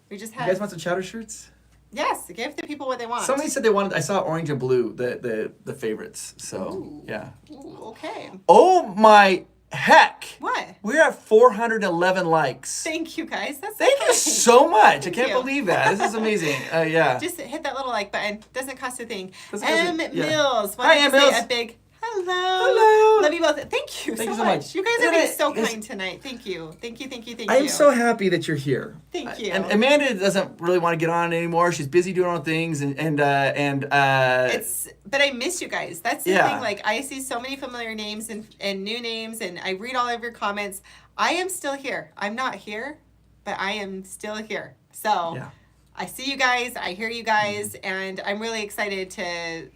We just have. You guys want some chowder shirts? Yes, give the people what they want. Somebody said they wanted. I saw orange and blue, the favorites. So Ooh. yeah. Ooh, okay. Oh my heck! What? We're at 411 likes. Thank you guys. Thank you so much. Thank I can't you. believe that. This is amazing. Yeah. Just hit that little like button. Doesn't cost a thing. Doesn't cost M. a- yeah. Mills. Hi, Wanted M. to say Mills. a big hello. Hello. Love you both. Thank you so much. You guys are being so kind tonight. Thank you. Thank you. I'm so happy that you're here. Thank you. And Amanda doesn't really want to get on anymore. She's busy doing her own things, and But I miss you guys. That's the Yeah. thing. Like, I see so many familiar names and new names, and I read all of your comments. I am still here. I'm not here, but I am still here. So yeah. I see you guys. I hear you guys, and I'm really excited to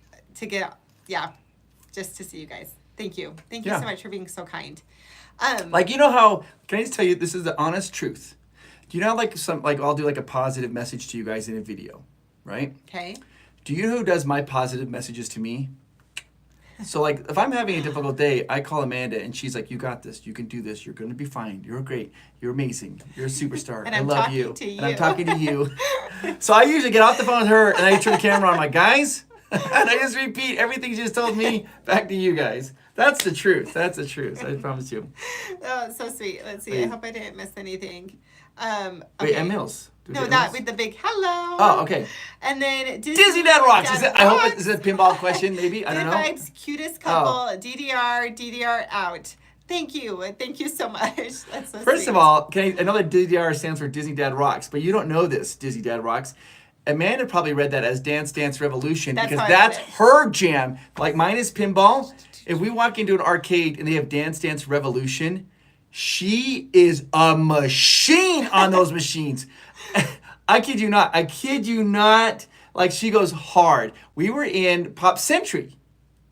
get just to see you guys. Thank you. Thank you Yeah. so much for being so kind. Like, you know how, can I just tell you, this is the honest truth. Do you know I'll do like a positive message to you guys in a video, right? Okay. Do you know who does my positive messages to me? So like, if I'm having a difficult day, I call Amanda and she's like, you got this, you can do this, you're going to be fine, you're great, you're amazing, you're a superstar, And I I'm love talking you. to you. And I'm talking to you. So I usually get off the phone with her and I turn the camera on, I'm like, guys, and I just repeat everything she just told me back to you guys. That's the truth. That's the truth. I promise you. Oh, so sweet. Let's see. Wait. I hope I didn't miss anything. Wait, Okay. M. Mills. No, that with the big hello. Oh, okay. And then Disney Dad Rocks. I hope it's a pinball question, maybe. I don't know. Good vibes, cutest couple, DDR out. Thank you so much. That's so First sweet. of all, I know that DDR stands for Disney Dad Rocks, but you don't know this, Disney Dad Rocks. Amanda probably read that as Dance Dance Revolution because that's her jam. Like mine is pinball. If we walk into an arcade and they have Dance Dance Revolution, she is a machine on those machines. I kid you not. Like she goes hard. We were in Pop Century.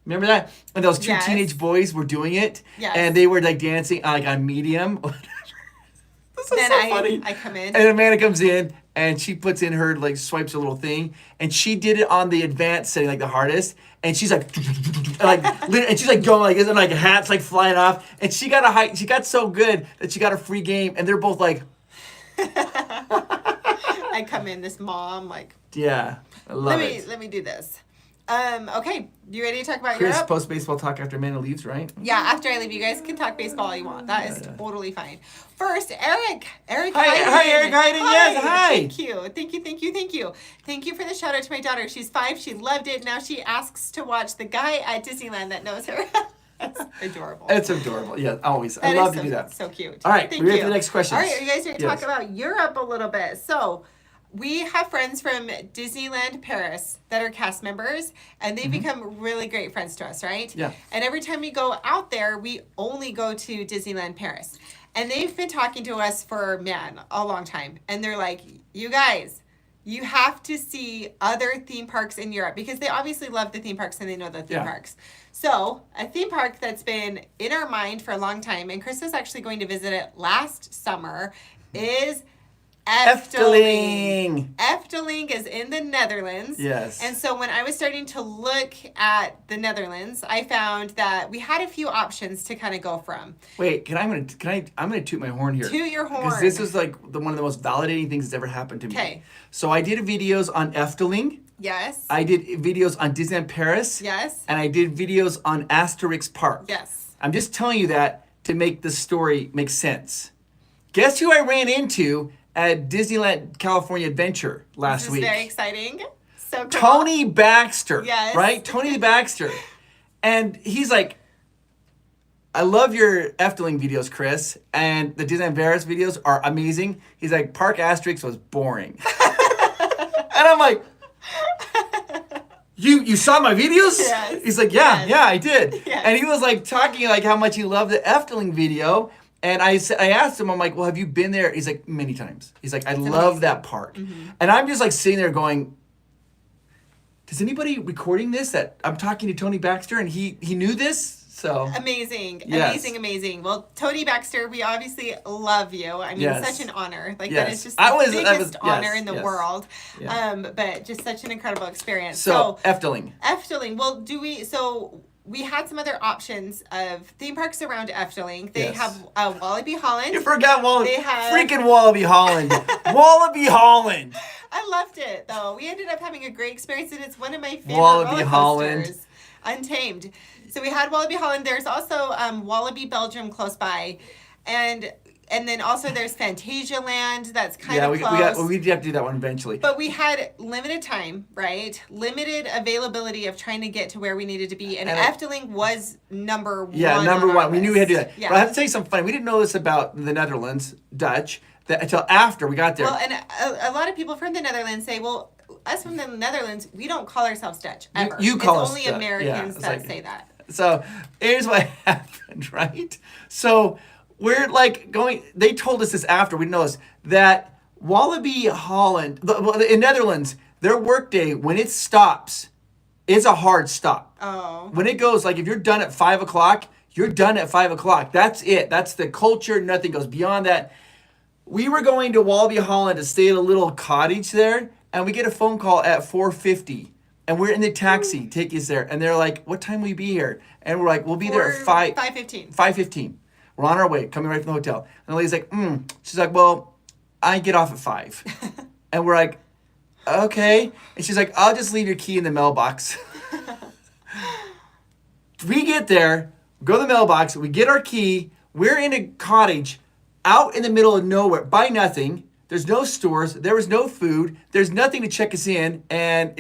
Remember that? And those two teenage boys were doing it. Yes. And they were like dancing like on medium. This is then so funny. I come in. And Amanda comes in and she puts in her, like, swipes a little thing. And she did it on the advanced setting, like the hardest. And she's like, and she's like going like this, and like hats like flying off. And she got so good that she got a free game. And they're both like, I come in, this mom, like, yeah, I love it. Let me do this. Okay, you ready to talk about Chris, Europe? post baseball talk after Amanda leaves, right? Yeah, after I leave, you guys can talk baseball all you want. That is totally fine. First, Eric. Hi, Eric Hyden. Yes, hi. Thank you. Thank you for the shout out to my daughter. She's 5. She loved it. Now she asks to watch the guy at Disneyland that knows her. That's adorable. It's adorable. Yeah, always. I love to do that. So cute. All right, Thank we're ready you. for the next question. All right, you guys are going to talk about Europe a little bit. So, we have friends from Disneyland Paris that are cast members, and they've become really great friends to us, right? Yeah. And every time we go out there, we only go to Disneyland Paris. And they've been talking to us for, a long time. And they're like, you guys, you have to see other theme parks in Europe, because they obviously love the theme parks and they know the theme parks. So, a theme park that's been in our mind for a long time, and Chris was actually going to visit it last summer, is Efteling. Efteling is in the Netherlands. Yes. And so when I was starting to look at the Netherlands, I found that we had a few options to kind of go from. Wait, I'm gonna toot my horn here. Toot your horn. Because this is like one of the most validating things that's ever happened to me. Okay. So I did videos on Efteling. Yes. I did videos on Disneyland Paris. Yes. And I did videos on Asterix Park. Yes. I'm just telling you that to make the story make sense. Guess who I ran into at Disneyland California Adventure last week? This is very exciting. So cool. Tony Baxter. Yes. Right? Tony Baxter. And he's like, I love your Efteling videos, Chris. And the Disneyland Paris videos are amazing. He's like, Park Asterix was boring. And I'm like, You saw my videos? Yes. He's like, yeah, I did. Yes. And he was like talking like how much he loved the Efteling video. And I asked him, I'm like, well, have you been there? He's like, many times. He's like, I love that park. Mm-hmm. And I'm just like sitting there going, does anybody recording this that I'm talking to Tony Baxter and he knew this? So amazing. Yes. Amazing. Well, Tony Baxter, we obviously love you. I mean, Yes. such an honor. Like Yes. that is just the biggest honor yes, in the yes. world. Yeah. But just such an incredible experience. So Efteling. Well, we had some other options of theme parks around Efteling. They Yes. have Wallaby Holland. You forgot Wallaby. They have freaking Wallaby Holland. Wallaby Holland. I loved it though. We ended up having a great experience, and it's one of my favorite Wallaby roller Holland. coasters. Untamed. So we had Wallaby Holland. There's also Wallaby Belgium close by, and then also there's Fantasia Land that's kind of close. We have to do that one eventually. But we had limited time, right? Limited availability of trying to get to where we needed to be, and Efteling was number one. Yeah, number one. We knew we had to do that. Yeah. But I have to tell you something funny. We didn't know this about the Netherlands, Dutch, until after we got there. Well, and a lot of people from the Netherlands say, well, us from the Netherlands, we don't call ourselves Dutch ever. You call us It's only Dutch. Americans Yeah, that say that. So here's what happened, right? So we're like going, they told us this after, we didn't know this, that Wallaby Holland, in Netherlands, their workday, when it stops, is a hard stop. Oh. When it goes, like if you're done at 5 o'clock, you're done at 5 o'clock. That's it. That's the culture. Nothing goes beyond that. We were going to Wallaby Holland to stay at a little cottage there, and we get a phone call at 4:50. And we're in the taxi, take us there. And they're like, what time will you be here? And we're like, we'll be there at 5:15. 5:15. We're on our way, coming right from the hotel. And the lady's like, She's like, well, I get off at 5. And we're like, okay. And she's like, I'll just leave your key in the mailbox. We get there, go to the mailbox, we get our key. We're in a cottage out in the middle of nowhere, by nothing. There's no stores. There was no food. There's nothing to check us in, and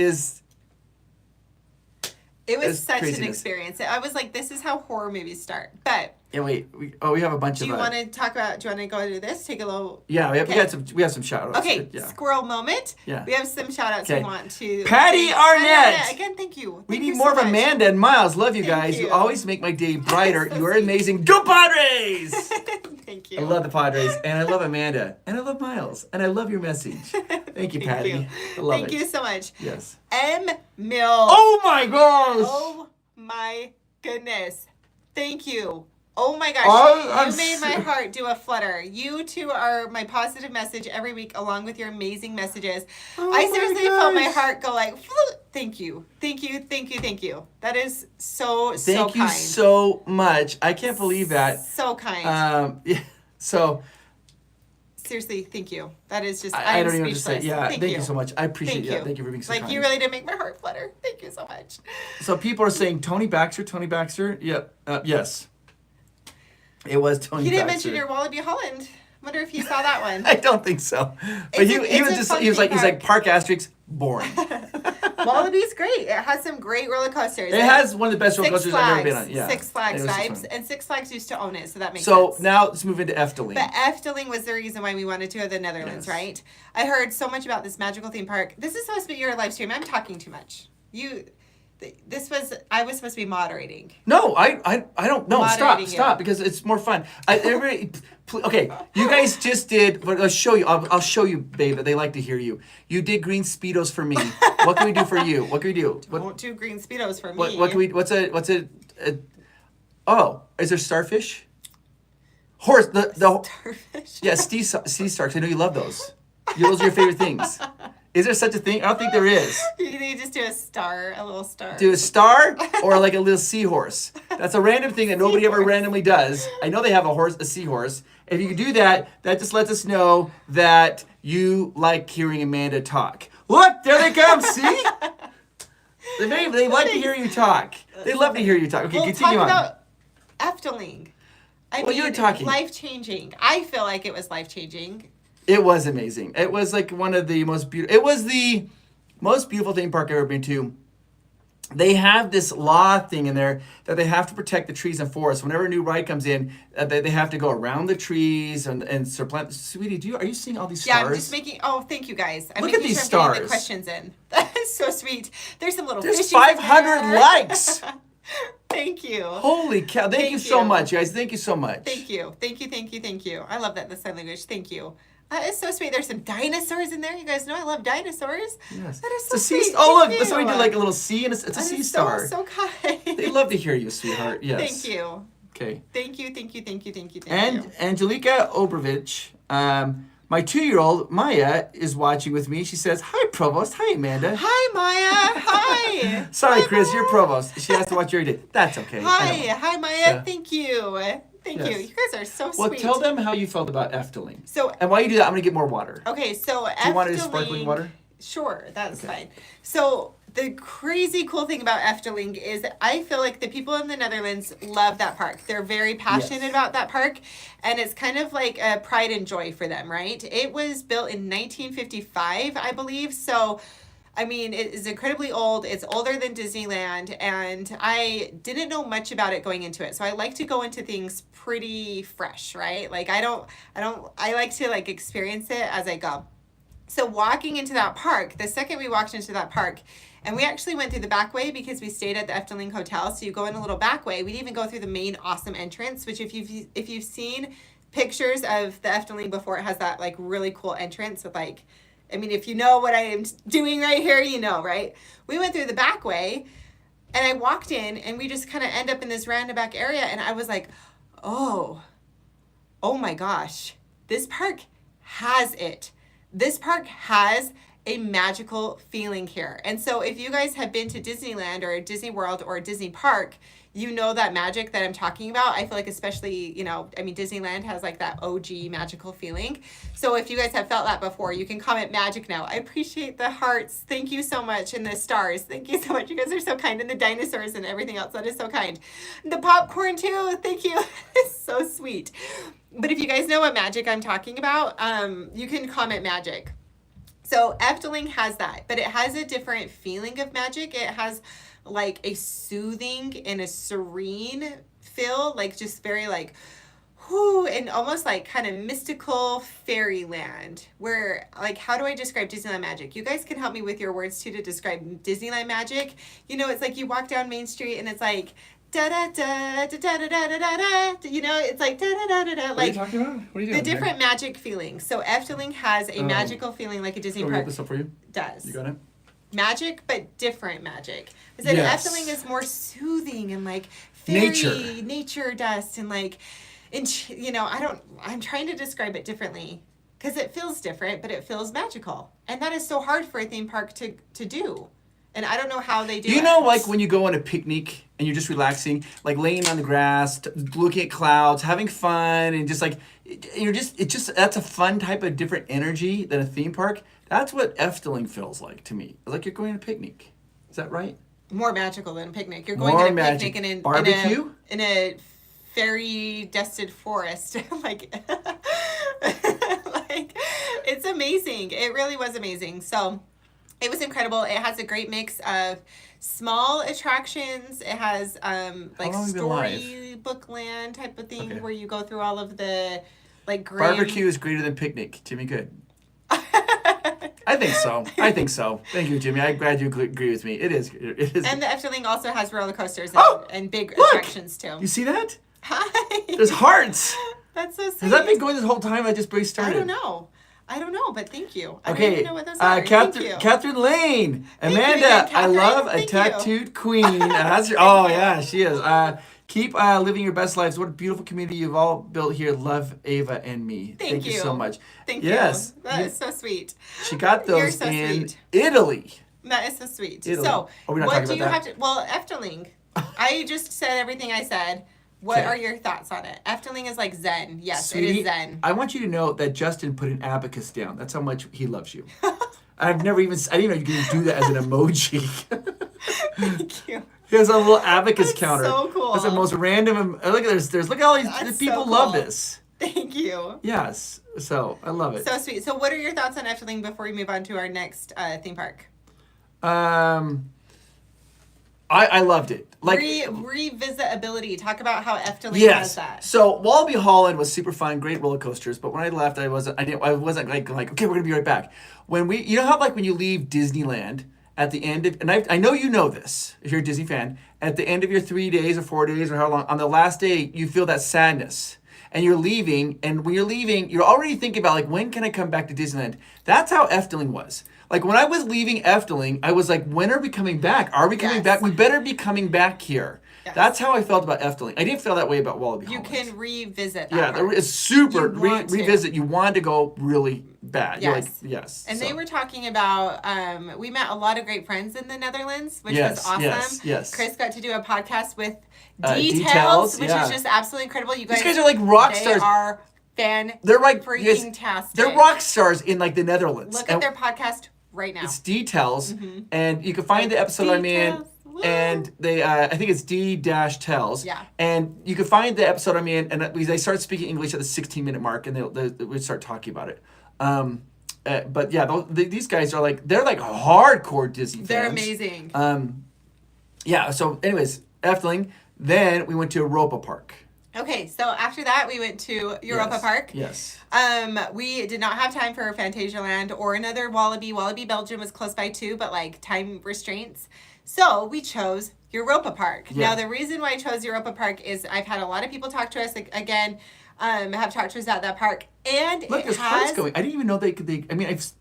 It was It's such an craziness. experience. I was like, this is how horror movies start. But yeah. Wait. We have a bunch do of. you want to talk about? Do you want to go into this? Take a little. Yeah, we Okay. have some shout outs. Okay, Yeah. squirrel moment. Yeah. We have some shout outs we Okay. want to. Patty Arnett. Again, thank you. We Thank need you more so of much. Amanda and Miles. Love you Thank guys. You you. always make my day brighter. So You are sweet. amazing. Go Padres! Thank you. I love the Padres, and I love Amanda, and I love Miles, and I love your message. Thank you, Patty. you. I love Thank it. you so much. Yes. M. Mill. Oh my gosh! Oh my goodness. Thank you. Oh my gosh. I'm You made my so- heart do a flutter. You two are my positive message every week, along with your amazing messages. Oh I my seriously felt my gosh. heart go like, "Floop." Thank you. Thank you. Thank you. Thank you. That is so Thank you kind. so much. I can't believe that. So kind. Yeah. So Seriously, thank you. That is just, I I'm don't even know what to say. speechless. Yeah. Thank you so much. I appreciate Thank it. you. Thank you for being so Like, kind. you really did make my heart flutter. Thank you so much. So people are saying Tony Baxter. Tony Baxter. Yep. Yes. It was Tony. You didn't Baxter. mention your Wallaby Holland. Wonder if you saw that one. I don't think so. But It's he a- was it's a just fun he was like theme he's like park asterisk boring. Wallaby's great. It has some great roller coasters. It has one of the best roller Six coasters I've ever been Flags. on. Yeah. Six Flags It was just vibes. fun. And Six Flags used to own it, so that makes So sense. now let's move into Efteling. But Efteling was the reason why we wanted to go to the Netherlands, Yes. right? I heard so much about this magical theme park. This is supposed to be your live stream. I'm talking too much. I was supposed to be moderating. No, I don't. No, Moderating stop, you. because it's more fun. Okay, you guys just did. But I'll show you. I'll show you, babe. They like to hear you. You did green speedos for me. What can we do for you? What can we do? Don't do green speedos for me. What can we? What's a? Oh, is there starfish? Horse. The Starfish. yeah, sea stars. I know you love those. Those are your favorite things. Is there such a thing? I don't think there is. You can just do a little star. Do a star or like a little seahorse. That's a random thing that nobody ever randomly does. I know they have a seahorse. If you do that, that just lets us know that you like hearing Amanda talk. Look, there they come. See? They like to hear you talk. They love to hear you talk. Okay, Well, continue talk on. about Efteling. Well, you were talking. Life-changing. I feel like it was life-changing. It was amazing. It was like one of the most beautiful. It was the most beautiful theme park I've ever been to. They have this law thing in there that they have to protect the trees and forests. Whenever a new ride comes in, they have to go around the trees and supplant. Sweetie, are you seeing all these stars? Yeah, I'm just making. Oh, thank you guys. I'm Look at making these sure I'm getting the stars. questions in. That is so sweet. There's some little. There's fishies 500 there. likes. Thank you. Holy cow! Thank you so much, guys. Thank you so much. Thank you. Thank you. Thank you. Thank you. I love that the sign language. Thank you. That is so sweet. There's some dinosaurs in there. You guys know I love dinosaurs. Yes. That is It's so a sea. sweet. Oh look! Thank Somebody you. did like a little sea, and it's a That sea is star. So kind. They love to hear you, sweetheart. Yes. Thank you. Okay. Thank you. Thank you. Thank you. Thank you. Thank And you. Angelika Obrovich, my 2-year-old Maya is watching with me. She says, "Hi, Provost. Hi, Amanda." Hi, Maya. Hi. Sorry, Hi, Chris, Maya. you're Provost. She has to watch you every day. That's okay. I Hi. know. Hi, Maya. Yeah. Thank you. Thank you. Yes. You guys are so Well, sweet. tell them how you felt about Efteling. So, And while you do that, I'm going to get more water. okay, so Do you want it in sparkling water? Sure, that's Okay. fine. So the crazy cool thing about Efteling is that I feel like the people in the Netherlands love that park. They're very passionate Yes. about that park, and it's kind of like a pride and joy for them, right? It was built in 1955, I believe. So, I mean, it is incredibly old. It's older than Disneyland, and I didn't know much about it going into it. So I like to go into things pretty fresh, right? Like I like to like experience it as I go. So walking into that park, the second we walked into that park, and we actually went through the back way because we stayed at the Efteling Hotel. So you go in a little back way. We didn't even go through the main awesome entrance, which if you've seen pictures of the Efteling before, it has that like really cool entrance with like, I mean, if you know what I am doing right here, you know, right? We went through the back way, and I walked in, and we just kind of end up in this random back area, and I was like, oh my gosh, this park has it. This park has a magical feeling here. And so if you guys have been to Disneyland or Disney World or Disney Park, you know that magic that I'm talking about. I feel like especially, Disneyland has like that OG magical feeling. So if you guys have felt that before, you can comment magic now. I appreciate the hearts. Thank you so much. And the stars. Thank you so much. You guys are so kind. And the dinosaurs and everything else. That is so kind. The popcorn too. Thank you. It's so sweet. But if you guys know what magic I'm talking about, you can comment magic. So Efteling has that, but it has a different feeling of magic. It has like a soothing and a serene feel, like just very like, whoo, and almost like kind of mystical fairyland. Where, like, how do I describe Disneyland magic? You guys can help me with your words too to describe Disneyland magic. It's like you walk down Main Street and it's like, da da da da da da da da da. It's like da da da da da. What are you talking about? What are you doing? The different magic feelings. So Efteling has a magical feeling like a Disney park. Can we get this up for you? Does. You got it? Magic, but different magic. Because Yes. Efteling is more soothing and like nature dust and like, I'm trying to describe it differently because it feels different, but it feels magical. And that is so hard for a theme park to do. And I don't know how they do it. Like when you go on a picnic and you're just relaxing, like laying on the grass, looking at clouds, having fun, and just like, that's a fun type of different energy than a theme park. That's what Efteling feels like to me. Like you're going on a picnic. Is that right? More magical than a picnic. You're going More on a magic. picnic Barbecue? in a fairy-dusted forest. like it's amazing. It really was amazing. So it was incredible. It has a great mix of small attractions. It has like storybook land type of thing where you go through all of the like grand... Barbecue is greater than picnic. Jimmy, good. I think so. Thank you, Jimmy. I'm glad you agree with me. It is. And the Efteling also has roller coasters and big attractions too. You see that? Hi. There's hearts. That's so sweet. Has that been going this whole time? I just barely started. I don't know, but thank you. I don't Okay, even know what those are. Catherine Lane. Amanda, again, I love a Thank tattooed queen. Yeah, she is. Keep living your best lives. What a beautiful community you've all built here. Love Ava and me. Thank you so much. Thank yes. you. That is so sweet. She got those You're so in sweet. Italy. That is so sweet. Italy. So, we're not what talking do you about have to... Well, Efteling. I just said everything I said. What are your thoughts on it? Efteling is like Zen. Yes, Sweetie, it is Zen. I want you to know that Justin put an abacus down. That's how much he loves you. I didn't know you could do that as an emoji. Thank you. He has a little abacus That's counter. so cool. That's the most random. Look at there's look at all these people so love cool. this. Thank you. Yes. So I love it. So sweet. So what are your thoughts on Efteling before we move on to our next theme park? I loved it. Like revisitability. Talk about how Efteling has that. So Wallaby Holland was super fun, great roller coasters. But when I left, I wasn't like okay, we're gonna be right back. When how like when you leave Disneyland at the end of, and I know you know this if you're a Disney fan, at the end of your 3 days or 4 days or how long, on the last day you feel that sadness. And you're leaving, and when you're leaving, you're already thinking about like, when can I come back to Disneyland? That's how Efteling was. Like when I was leaving Efteling, I was like, when are we coming back? Are we coming back? We better be coming back here. Yes. That's how I felt about Efteling. I didn't feel that way about Wallaby Holland. You can revisit that. Yeah, it's super revisit. You want to go really bad. Yes. You're like, yes. And they were talking about, we met a lot of great friends in the Netherlands, which was awesome. Yes. Chris got to do a podcast with Details, which is just absolutely incredible. You guys, these guys are like rock stars. They are fan They're like freaking-tastic. They're rock stars in like the Netherlands. Look at their podcast right now. It's Details, and you can find the episode I'm in. And they, I think it's D-Tells. Yeah. And you can find the episode I'm in, and they start speaking English at the 16-minute mark, and they would start talking about it. But yeah, these guys are they're like hardcore Disney fans. They're amazing. Yeah. So, anyways, Efteling. Then we went to Europa Park. Okay, so after that, we went to Europa Park. Yes. We did not have time for Fantasialand or another Wallaby. Wallaby Belgium was close by too, but time restraints. So we chose Europa Park. Yeah. Now, the reason why I chose Europa Park is I've had a lot of people talk to us, have talked to us at that park. And look, there's hearts going. I didn't even know they could. is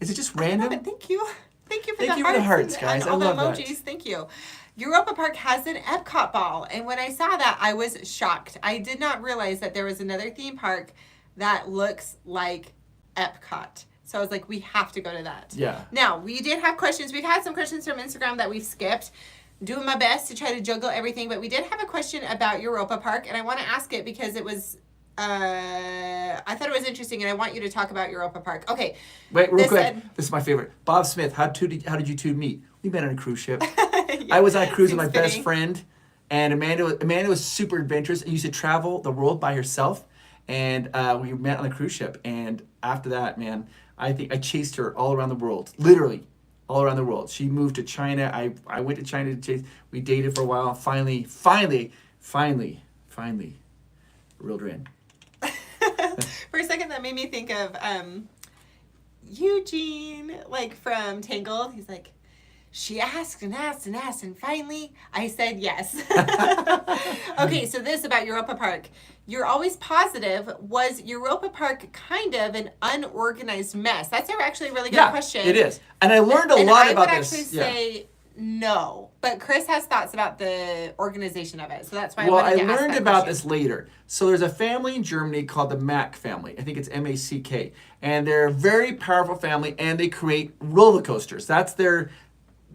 it just random? But thank you. Thank you for the hearts, guys. I love that. Emojis. Thank you. Europa Park has an Epcot ball. And when I saw that, I was shocked. I did not realize that there was another theme park that looks like Epcot. So I was like, we have to go to that. Yeah. Now, we did have questions. We've had some questions from Instagram that we've skipped. Doing my best to try to juggle everything, but we did have a question about Europa Park, and I want to ask it because it was, I thought it was interesting, and I want you to talk about Europa Park. Okay. Wait, real quick. This is my favorite. Bob Smith, how did you two meet? We met on a cruise ship. Yeah, I was on a cruise with my seems best fitting. friend, and Amanda was super adventurous and used to travel the world by herself, and we met on the cruise ship. And after that, man, I think I chased her all around the world, literally all around the world. She moved to China. I went to China to chase. We dated for a while. Finally, reeled her in. For a second, that made me think of Eugene, like from Tangled. He's like, she asked and asked and asked, and finally I said yes. Okay, so this about Europa Park. You're always positive. Was Europa Park kind of an unorganized mess? That's actually a really good question. It is. And I learned a lot about this. I would actually say no. But Chris has thoughts about the organization of it. So that's why Well, I wanted to ask learned that about question. this later. So there's a family in Germany called the Mack family. I think it's M-A-C-K. And they're a very powerful family, and they create roller coasters. That's their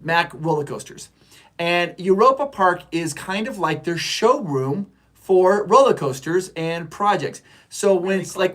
Mack roller coasters. And Europa Park is kind of like their showroom for roller coasters and projects. So when it's like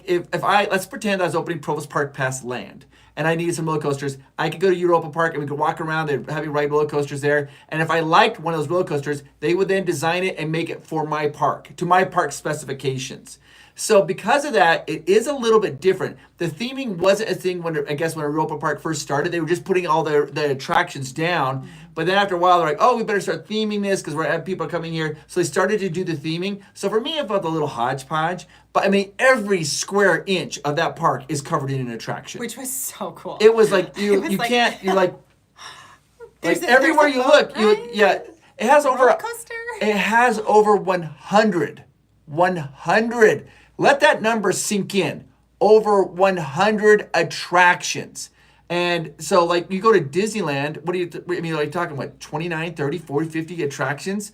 if I let's pretend I was opening Provost Park Pass Land and I needed some roller coasters, I could go to Europa Park and we could walk around. They'd have me ride roller coasters there. And if I liked one of those roller coasters, they would then design it and make it for my park, to my park specifications. So because of that, it is a little bit different. The theming wasn't a thing when Europa Park first started. They were just putting all the attractions down. But then after a while, they're like, oh, we better start theming this because we're having people coming here. So they started to do the theming. So for me, it felt a little hodgepodge. But I mean, every square inch of that park is covered in an attraction. Which was so cool. It was like It was like- can't, you're like There's everywhere there's a you boat look, it has roller coaster. It has over 100. 100. Let that number sink in. Over 100 attractions. And so, like, you go to Disneyland, what do you, are you talking, what, 29, 30, 40, 50 attractions?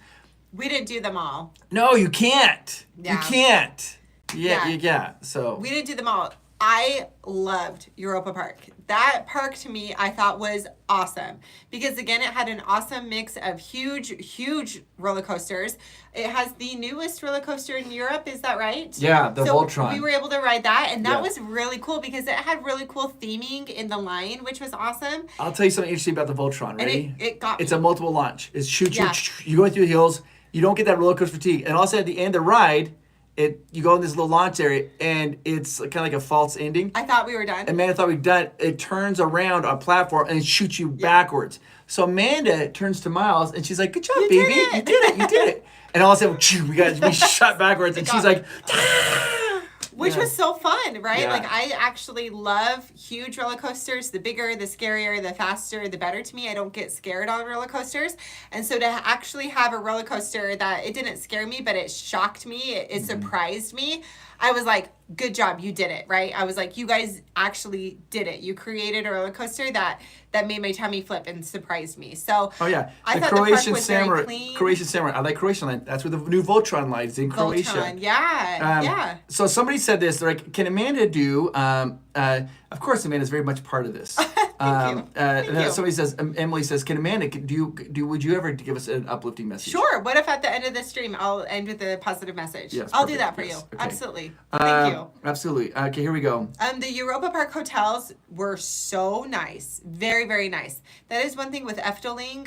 We didn't do them all. No, you can't. Yeah. You can't. Yeah. Yeah. So. We didn't do them all. I loved Europa Park. That park to me, I thought was awesome because again, it had an awesome mix of huge roller coasters. It has the newest roller coaster in Europe. Is that right? Yeah, the so Voltron. We were able to ride that, and that Yeah. was really cool because it had really cool theming in the line, which was awesome. I'll tell you something interesting about the Voltron. Ready? And it got It's me. a multiple launch. It's shoot. Yeah. You go through the hills. You don't get that roller coaster fatigue. And also at the end of the ride, you go in this little launch area, and it's kind of like a false ending. I thought we were done. Amanda thought we'd done. It turns around on a platform and it shoots you backwards. So Amanda turns to Miles and she's like, "Good job, You baby! did it." You did it! You did it!" And all of a sudden, choo, we shot backwards, and she's like, Which Yeah. was so fun, right? Yeah. Like, I actually love huge roller coasters. The bigger, the scarier, the faster, the better to me. I don't get scared on roller coasters. And so to actually have a roller coaster that it didn't scare me, but it shocked me, it surprised me, I was like, good job, you did it, right? I was like, you guys actually did it. You created a roller coaster that made my tummy flip and surprised me. So "Oh yeah, I the thought the park Croatian was very Samurai. clean. Croatian Samurai. I like Croatian land. That's where the new Voltron lies in Croatia." Voltron, yeah. So somebody said this. They're like, "Can Amanda do?" Of course, Amanda's very much part of this. Thank you. Somebody says, Emily says, "Can Amanda would you ever give us an uplifting message?" Sure. What if at the end of the stream I'll end with a positive message? Yes, I'll do perfect. that for Yes, you. okay. Absolutely. Thank you. Absolutely. Okay, here we go. The Europa Park hotels were so nice. Very, very nice. That is one thing with Efteling.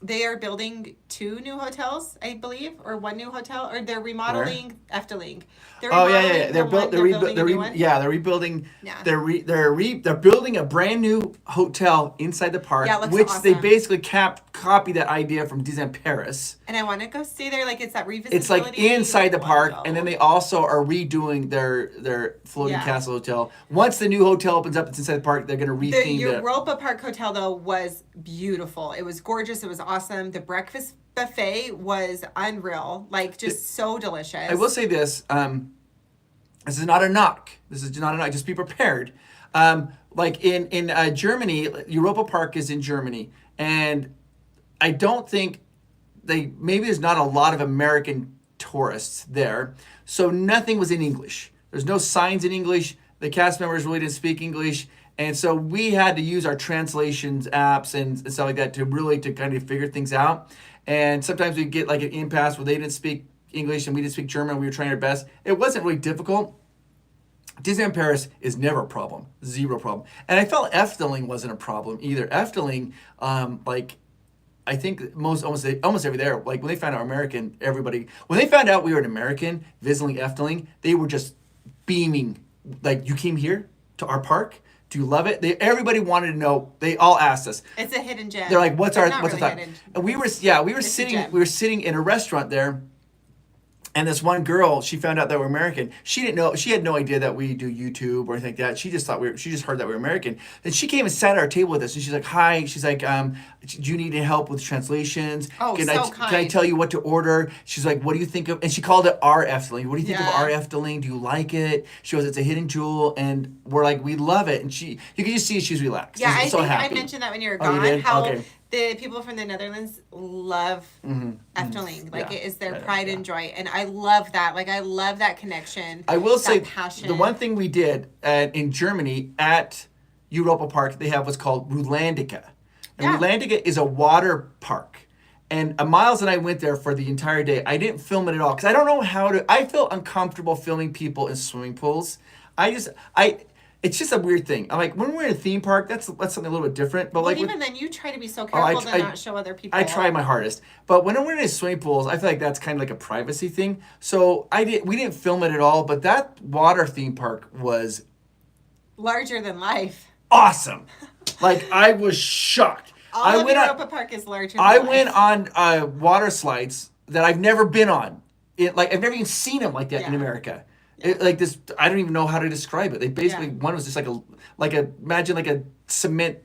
They are building 2 new hotels, I believe, or 1 new hotel, or they're remodeling Efteling. They're Oh yeah. remodeling the one, building a new one. They're rebuilding. Yeah. They're building a brand new hotel inside the park, Yeah, it looks which they awesome. basically copied that idea from Disneyland Paris. And I want to go stay there. Like, it's that revisitability. It's like inside the park, Wow. and then they also are redoing their floating Yeah. castle hotel. Once the new hotel opens up, it's inside the park. They're going to The retheme it. Europa Park Hotel, though, was beautiful. It was gorgeous. It was awesome. The breakfast buffet was unreal. Like, just so delicious. I will say this. This is not a knock. This is not a knock. Just be prepared. Like in Germany, Europa Park is in Germany, and I don't think maybe there's not a lot of American tourists there, so nothing was in English. There's no signs in English. The cast members really didn't speak English. And so we had to use our translations apps and stuff like that to kind of figure things out. And sometimes we'd get like an impasse where they didn't speak English and we didn't speak German. We were trying our best. It wasn't really difficult. Disneyland Paris is never a problem. Zero problem. And I felt Efteling wasn't a problem either. Efteling, I think almost every there, like when they found out American, when they found out we were an American visiting Efteling, they were just beaming. Like, you came here to our park? Do you love it? Everybody wanted to know. They all asked us. It's a hidden gem. They're like, what's really our thought? And we were sitting in a restaurant there. And this one girl, she found out that we're American. She didn't know. She had no idea that we do YouTube or anything like that. She just heard that we were American. Then she came and sat at our table with us, and she's like, "Hi." She's like, "Do you need any help with translations? Oh, can kind. Can I tell you what to order?" She's like, "What do you think of?" And she called it our Efteling. What do you think of our Efteling? Do you like it? She goes, "It's a hidden jewel," and we're like, "We love it." And you can just see she's relaxed. Yeah, so happy. I mentioned that when you were Oh, gone. you did? How Okay. the people from the Netherlands love Efteling. Like, it is their pride and joy. And I love that. Like, I love that connection. I will say, passion. the one thing we did in Germany at Europa Park, they have what's called Rulandica. And Rulandica is a water park. And Miles and I went there for the entire day. I didn't film it at all because I don't know how to. I feel uncomfortable filming people in swimming pools. It's just a weird thing. I'm like, when we're in a theme park, that's something a little bit different. But even then, you try to be so careful to not show other people. I try my hardest. But when we're in swimming pools, I feel like that's kind of like a privacy thing. So we didn't film it at all. But that water theme park was larger than life. Awesome. Like, I was shocked. All of Europa Park is larger than life. I went on water slides that I've never been on. I've never even seen them like that in America. Like this, I don't even know how to describe it. They basically one was just imagine like a cement,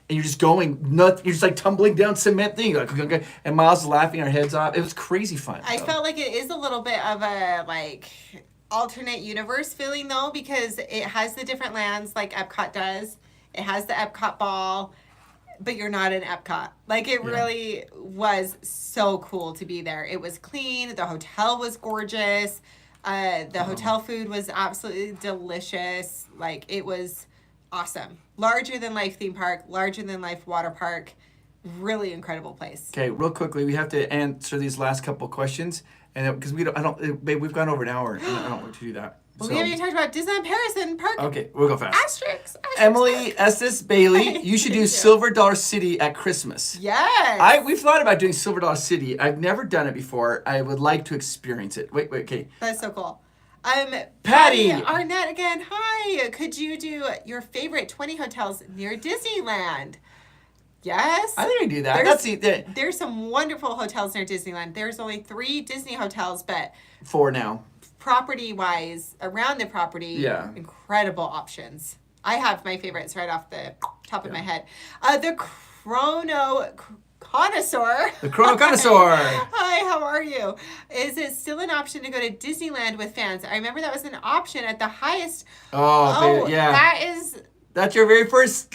and you're just going nuts. You're just like tumbling down cement thing, like, and Miles is laughing our heads off. It was crazy fun. I felt like it is a little bit of a alternate universe feeling though, because it has the different lands like Epcot does. It has the Epcot ball, but you're not in Epcot. Like, it really was so cool to be there. It was clean. The hotel was gorgeous. The hotel food was absolutely delicious. Like, it was awesome. Larger than life theme park, larger than life water park. Really incredible place. Okay, real quickly, we have to answer these last couple questions, and because babe, we've gone over an hour, and I don't want to do that. Well, we haven't even talked about Disneyland Paris and Park. Okay, we'll go fast. Asterix Emily Estes Bailey, you should do Silver Dollar City at Christmas. Yes. We've thought about doing Silver Dollar City. I've never done it before. I would like to experience it. Wait, okay. That's so cool. Patty Arnett again. Hi. Could you do your favorite 20 hotels near Disneyland? Yes. I think I do that. There's some wonderful hotels near Disneyland. There's only 3 Disney hotels, but 4 now. Property-wise, around the property, incredible options. I have my favorites right off the top of my head. The Chrono Connoisseur. The Chrono Connoisseur. Hi, how are you? Is it still an option to go to Disneyland with fans? I remember that was an option at the highest. Oh, yeah. That's your very first.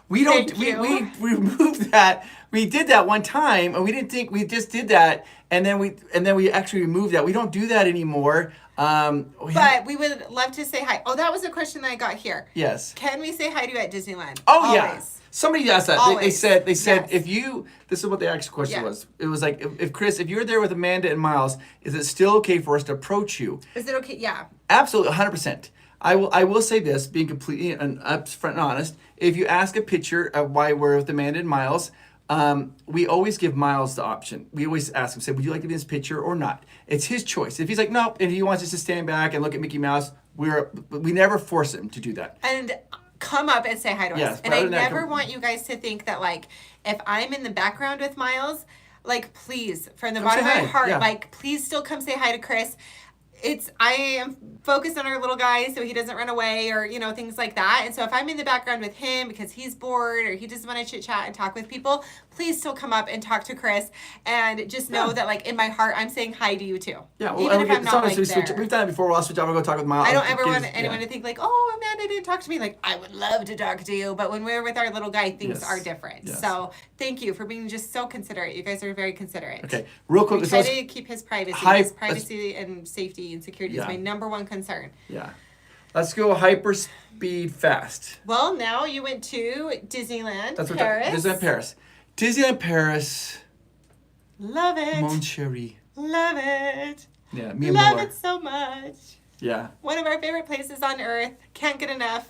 We removed that. We did that one time, and we didn't think we just did that, and then we actually removed that. We don't do that anymore. But we would love to say hi. Oh, that was a question that I got here. Yes. Can we say hi to you at Disneyland? Oh, always. Yeah. Somebody asked that. They said if you. This is what the actual question was. It was like, if Chris, if you're there with Amanda and Miles, is it still okay for us to approach you? Is it okay? Yeah. Absolutely, 100%. I will say this, being completely and upfront and honest. If you ask a picture of why we're with Amanda and Miles, we always give Miles the option. We always ask him, say, would you like to be in this picture or not? It's his choice. If he's like, nope, and he wants us to stand back and look at Mickey Mouse, we never force him to do that. And come up and say hi to us. And I never want you guys to think that, like, if I'm in the background with Miles, like, please, from the bottom of my heart, like, please still come say hi to Chris. I am focused on our little guy so he doesn't run away or, things like that. And so if I'm in the background with him because he's bored or he doesn't want to chit chat and talk with people, please still come up and talk to Chris and just know that, like, in my heart, I'm saying hi to you too. Yeah, well, even if I'm not, we've done it before. We'll switch over and go talk with Miles. I don't ever want anyone to think like, oh, Amanda didn't talk to me. Like, I would love to talk to you. But when we're with our little guy, things are different. Yes. So thank you for being just so considerate. You guys are very considerate. Okay, real quick. We try to keep his privacy. His privacy and safety and security is my number one concern. Yeah. Let's go hyper speed fast. Well, now you went to Disneyland, That's what Paris. Disneyland Paris. Disneyland Paris. Love it. Mon chéri. Love it. Yeah, me and Love Miller. it so much. Yeah. One of our favorite places on earth. Can't get enough.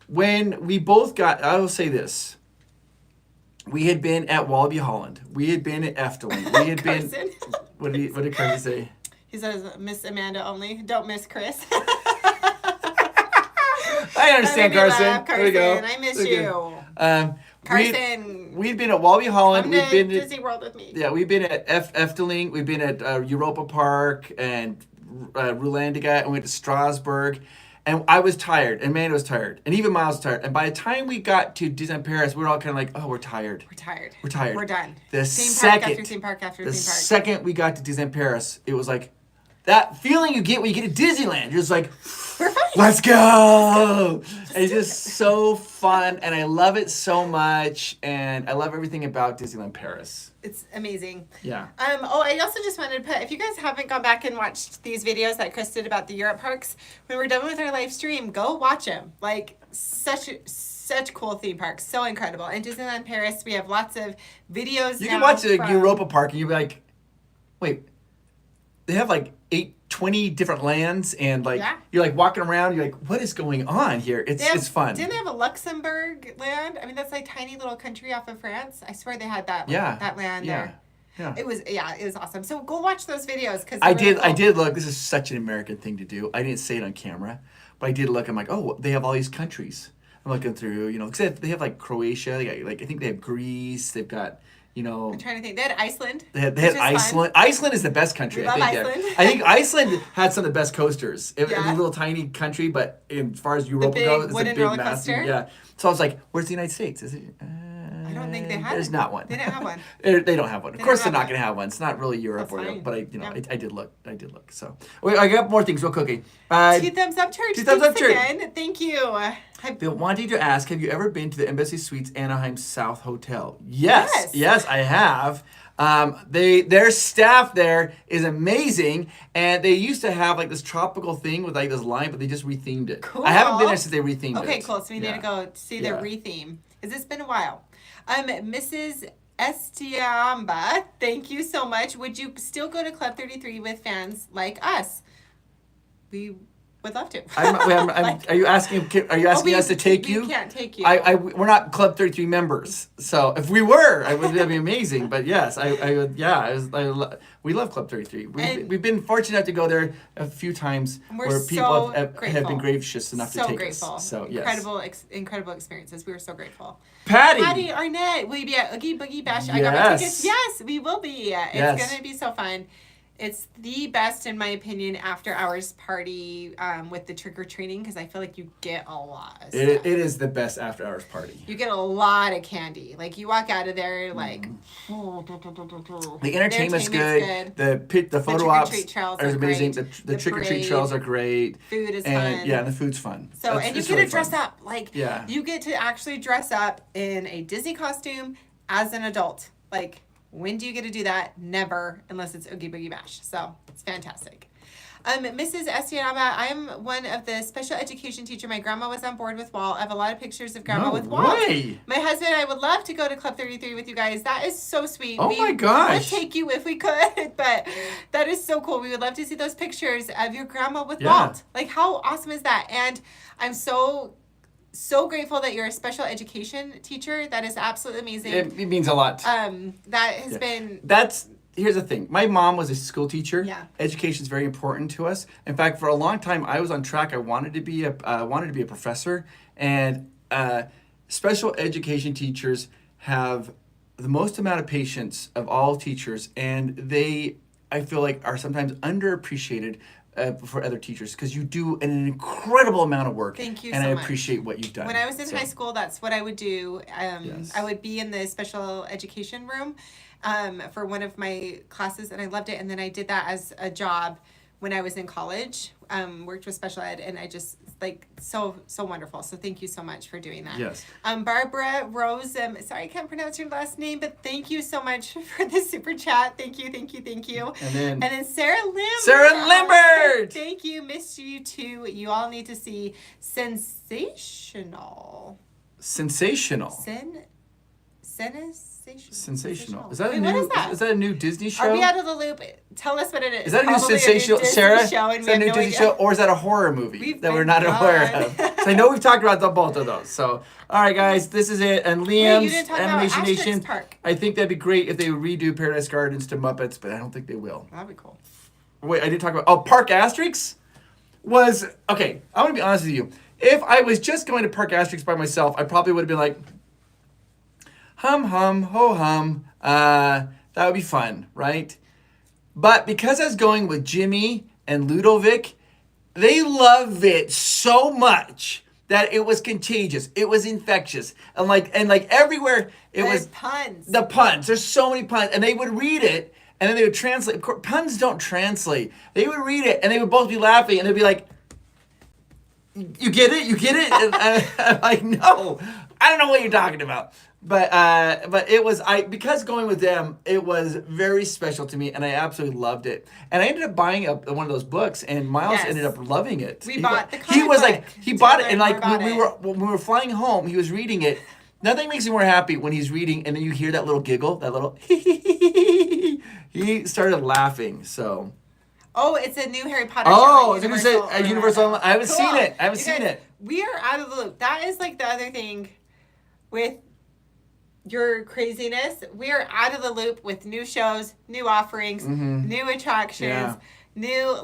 When we both got, I will say this. We had been at Wallaby Holland. We had been at Efteling. We had been. Carson. What did Carson say? He says, Miss Amanda only. Don't miss Chris. I understand, That made me Carson. laugh, There we go. Carson. I miss There we you. go. Carson. We'd been at Wallaby Holland. Come We'd to been Disney World with me. Yeah, we've been at Efteling. We've been at Europa Park and Rulandiga, and we went to Strasbourg. And I was tired, and Amanda was tired, and even Miles was tired. And by the time we got to Disneyland Paris, we were all kind of like, "Oh, we're tired. We're tired. We're tired. We're done." The Theme park after second, theme park after the theme park. second we got to Disneyland Paris, it was like that feeling you get when you get to Disneyland. You're just like, We're fine. let's go! And it's just so fun, and I love it so much, and I love everything about Disneyland Paris. It's amazing. Yeah. I also just wanted to put, if you guys haven't gone back and watched these videos that Chris did about the Europe parks, when we're done with our live stream, go watch them. Like, such cool theme parks. So incredible. And Disneyland Paris, we have lots of videos You now can watch the from- Europa Park, and you'll be like, wait, they have like 20 different lands, and like Yeah. you're like walking around, you're like, what is going on here? It's fun. Didn't they have a Luxembourg land? I mean, that's like tiny little country off of France. I swear they had that. Yeah. That land Yeah. there. Yeah. It was awesome. So go watch those videos because I did look. This is such an American thing to do. I didn't say it on camera, but I did look. I'm like, oh, they have all these countries. I'm looking through, because they have like Croatia. They got like I think they have Greece. They've got I'm trying to think. They had Iceland. They had which is Iceland. fun. Iceland is the best country. We I love think. Iceland. I think Iceland had some of the best coasters. It was Yeah. a little tiny country, but as far as Europa big goes, it's a wooden big roller massive. coaster? Yeah. So I was like, "Where's the United States? Is it?" I don't think they had There's it. not one. They didn't have one. They don't have one. Of They course, don't they're have not going to have one. It's not really Europe, That's fine. but Yeah. I did look. So wait, I got more things real quickly. 2 thumbs up church. 2 thumbs Thanks up church. again. Thank you. They wanted to ask, have you ever been to the Embassy Suites Anaheim South Hotel? Yes, Yes. I have. Their staff there is amazing, and they used to have like this tropical thing with like this line, but they just rethemed it. Cool. I haven't been there since they rethemed it. Okay, cool. So we need to go see their Yeah. retheme. Has this been a while? Mrs. Estiamba, thank you so much. Would you still go to Club 33 with fans like us? We would love to. Are you asking? Are you asking us to take you? We can't take you. We're not Club 33 members, so if we were, that'd be amazing. But yes, I would. Yeah, we love Club 33. We've been fortunate enough to go there a few times We're where people so have been grateful. gracious enough to take grateful. us. So yes, Incredible experiences. We were so grateful. Patty Arnett, will you be at Oogie Boogie Bash? I Yes. got my tickets. Yes, we will be. It's Yes. gonna be so fun. It's the best, in my opinion, after hours party with the trick or treating because I feel like you get a lot of stuff. It is the best after hours party. You get a lot of candy. Like you walk out of there like. The entertainment's good. The photo ops trick-or-treat trails are are amazing. great. The trick or treat parade. trails are great. Food is and, fun. Yeah, and the food's fun. So and you it's get really to dress fun. up. Like Yeah. you get to actually dress up in a Disney costume as an adult. Like when do you get to do that? Never, unless it's Oogie Boogie Bash. So it's fantastic. Mrs. Estianaba, I am one of the special education teacher. My grandma was on board with Walt. I have a lot of pictures of grandma No with Walt. way. My husband and I would love to go to Club 33 with you guys. That is so sweet. Oh my gosh. We would take you if we could, but that is so cool. We would love to see those pictures of your grandma with Yeah. Walt. Like how awesome is that? And I'm so grateful that you're a special education teacher. That is absolutely amazing. It means a lot. That has been Here's the thing. My mom was a school teacher. Yeah. Education is very important to us. In fact, for a long time, I was on track. I wanted to be a professor, and special education teachers have the most amount of patience of all teachers, and they, I feel like, are sometimes underappreciated for other teachers because you do an incredible amount of work. Thank you and so I much. appreciate what you've done. When I was in high school, that's what I would do. Yes. I would be in the special education room for one of my classes, and I loved it. And then I did that as a job when I was in college, worked with special ed, and I just like so wonderful. So thank you so much for doing that. Yes. Barbara Rose, sorry I can't pronounce your last name, but thank you so much for the super chat. Thank you. And then Sarah Limbert. Sarah Limbert. Thank you. Missed you too. You all need to see Sensational. Sensational. Sensational. Is that Wait, a new? what is that? Is that a new Disney show? Are we out of the loop? Tell us what it is. Is that a new Probably sensational, Disney Sarah? show, and Is we that a have new no Disney idea. show, or is that a horror movie We've that we're been not aware gone. of? So I know we've talked about both of those. So, all right, guys, this is it. And Wait, you Liam's didn't talk about Animation Asterix Nation. Park. I think that'd be great if they would redo Paradise Gardens to Muppets, but I don't think they will. That'd be cool. Wait, I did talk about Park Asterix was okay. I want to be honest with you. If I was just going to Park Asterix by myself, I probably would have been like, hum hum ho hum. That would be fun, right? But because I was going with Jimmy and Ludovic, they love it so much that it was contagious. It was infectious, and like everywhere it was puns. The puns. There's so many puns, and they would read it, and then they would translate. Of course, puns don't translate. They would read it, and they would both be laughing, and they'd be like, "You get it? You get it?" And I'm like, "No, I don't know what you're talking about." But it was because going with them, it was very special to me, and I absolutely loved it. And I ended up buying one of those books, and Miles ended up loving it. We bought the comic He was book like, he bought it, and like when when we were flying home, he was reading it. Nothing makes me more happy when he's reading, and then you hear that little giggle, that little. He started laughing. So. Oh, it's a new Harry Potter show. show. Universal. I haven't seen it. Guys, we are out of the loop. That is like the other thing with your craziness. We are out of the loop with new shows, new offerings, new attractions, new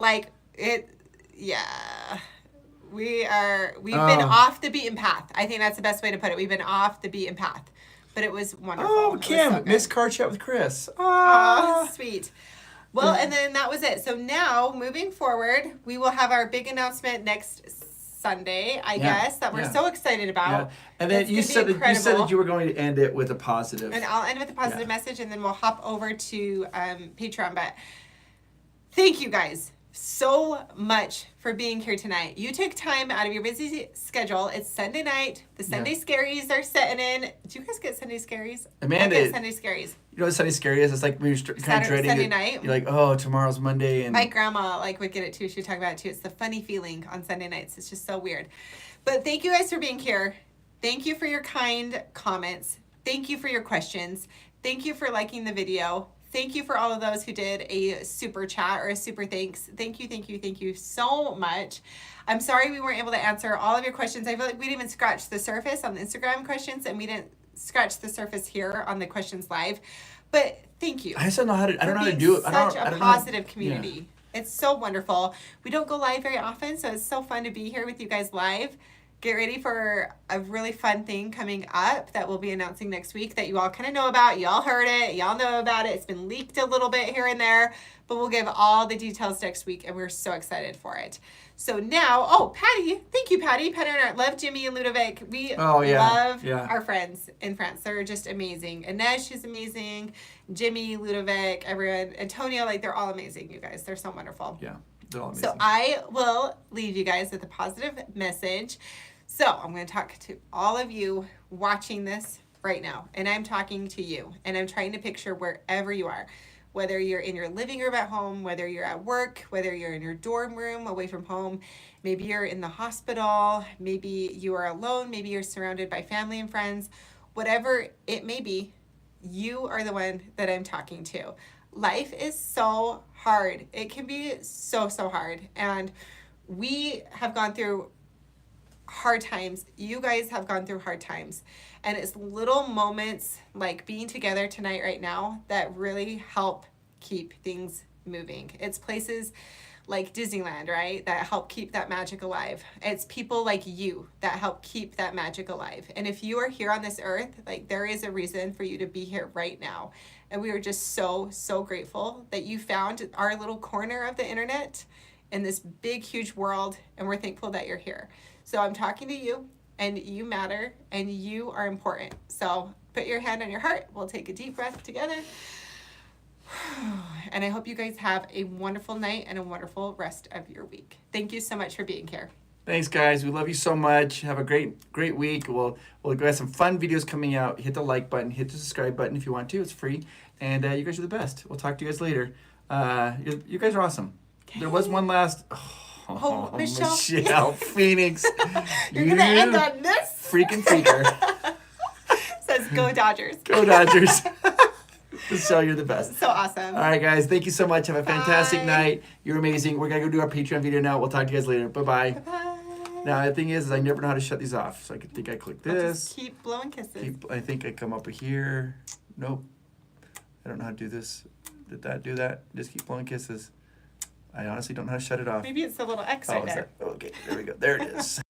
we've been off the beaten path. I think that's the best way to put it. We've been off the beaten path. But it was wonderful. Oh, Kim, Miss Car Chat with Chris. Oh, sweet. Well, and then that was it. So now, moving forward, we will have our big announcement next Sunday, I guess, that we're so excited about. Yeah. And then you said that you were going to end it with a positive. And I'll end with a positive message, and then we'll hop over to Patreon. But thank you guys so much for being here tonight. You took time out of your busy schedule. It's Sunday night. The Sunday scaries are setting in. Do you guys get Sunday scaries? Amanda, I get Sunday scaries. You know what Sunday scary is? It's like when you're kind of dreading Sunday it. night. You're like, oh, tomorrow's Monday. And my grandma would get it too. She'd talk about it too. It's the funny feeling on Sunday nights. It's just so weird. But thank you guys for being here. Thank you for your kind comments. Thank you for your questions. Thank you for liking the video. Thank you for all of those who did a super chat or a super thanks. Thank you so much. I'm sorry we weren't able to answer all of your questions. I feel like we didn't even scratch the surface on the Instagram questions, and we didn't scratch the surface here on the questions live. But thank you. I just don't know how to. I don't know how to do it. Such a positive community. Yeah. It's so wonderful. We don't go live very often, so it's so fun to be here with you guys live. Get ready for a really fun thing coming up that we'll be announcing next week that you all kind of know about. You all heard it. You all know about it. It's been leaked a little bit here and there, but we'll give all the details next week, and we're so excited for it. So now, Patty. Thank you, Patty. Patty and I love Jimmy and Ludovic. We love our friends in France. They're just amazing. Inej is amazing. Jimmy, Ludovic, everyone. Antonio, they're all amazing, you guys. They're so wonderful. Yeah, they're all amazing. So I will leave you guys with a positive message. So I'm going to talk to all of you watching this right now, and I'm talking to you, and I'm trying to picture wherever you are, whether you're in your living room at home, whether you're at work, whether you're in your dorm room away from home, maybe you're in the hospital, maybe you are alone, maybe you're surrounded by family and friends, whatever it may be, you are the one that I'm talking to. Life is so hard. It can be so hard, and we have gone through hard times. You guys have gone through hard times, and it's little moments like being together tonight right now that really help keep things moving. It's places like Disneyland, right, that help keep that magic alive. It's people like you that help keep that magic alive. And if you are here on this earth, there is a reason for you to be here right now. And we are just so grateful that you found our little corner of the internet in this big, huge world, and we're thankful that you're here. So I'm talking to you, and you matter, and you are important. So put your hand on your heart. We'll take a deep breath together. And I hope you guys have a wonderful night and a wonderful rest of your week. Thank you so much for being here. Thanks, guys. We love you so much. Have a great week. We'll have some fun videos coming out. Hit the like button. Hit the subscribe button if you want to. It's free. And you guys are the best. We'll talk to you guys later. You guys are awesome. Okay. There was one last... Oh, Michelle. Michelle Phoenix. You're going to end on this? Freaking freaker. Says, go Dodgers. Go Dodgers. Michelle, you're the best. So awesome. All right, guys. Thank you so much. Have a fantastic Bye. night. You're amazing. We're going to go do our Patreon video now. We'll talk to you guys later. Bye-bye. Bye-bye. Now, the thing is I never know how to shut these off. So I think I click I'll this. just keep blowing kisses. I think I come up here. Nope. I don't know how to do this. Did that do that? Just keep blowing kisses. I honestly don't know how to shut it off. Maybe it's the little X Oh, right is there. that? Okay, there we go. There it is.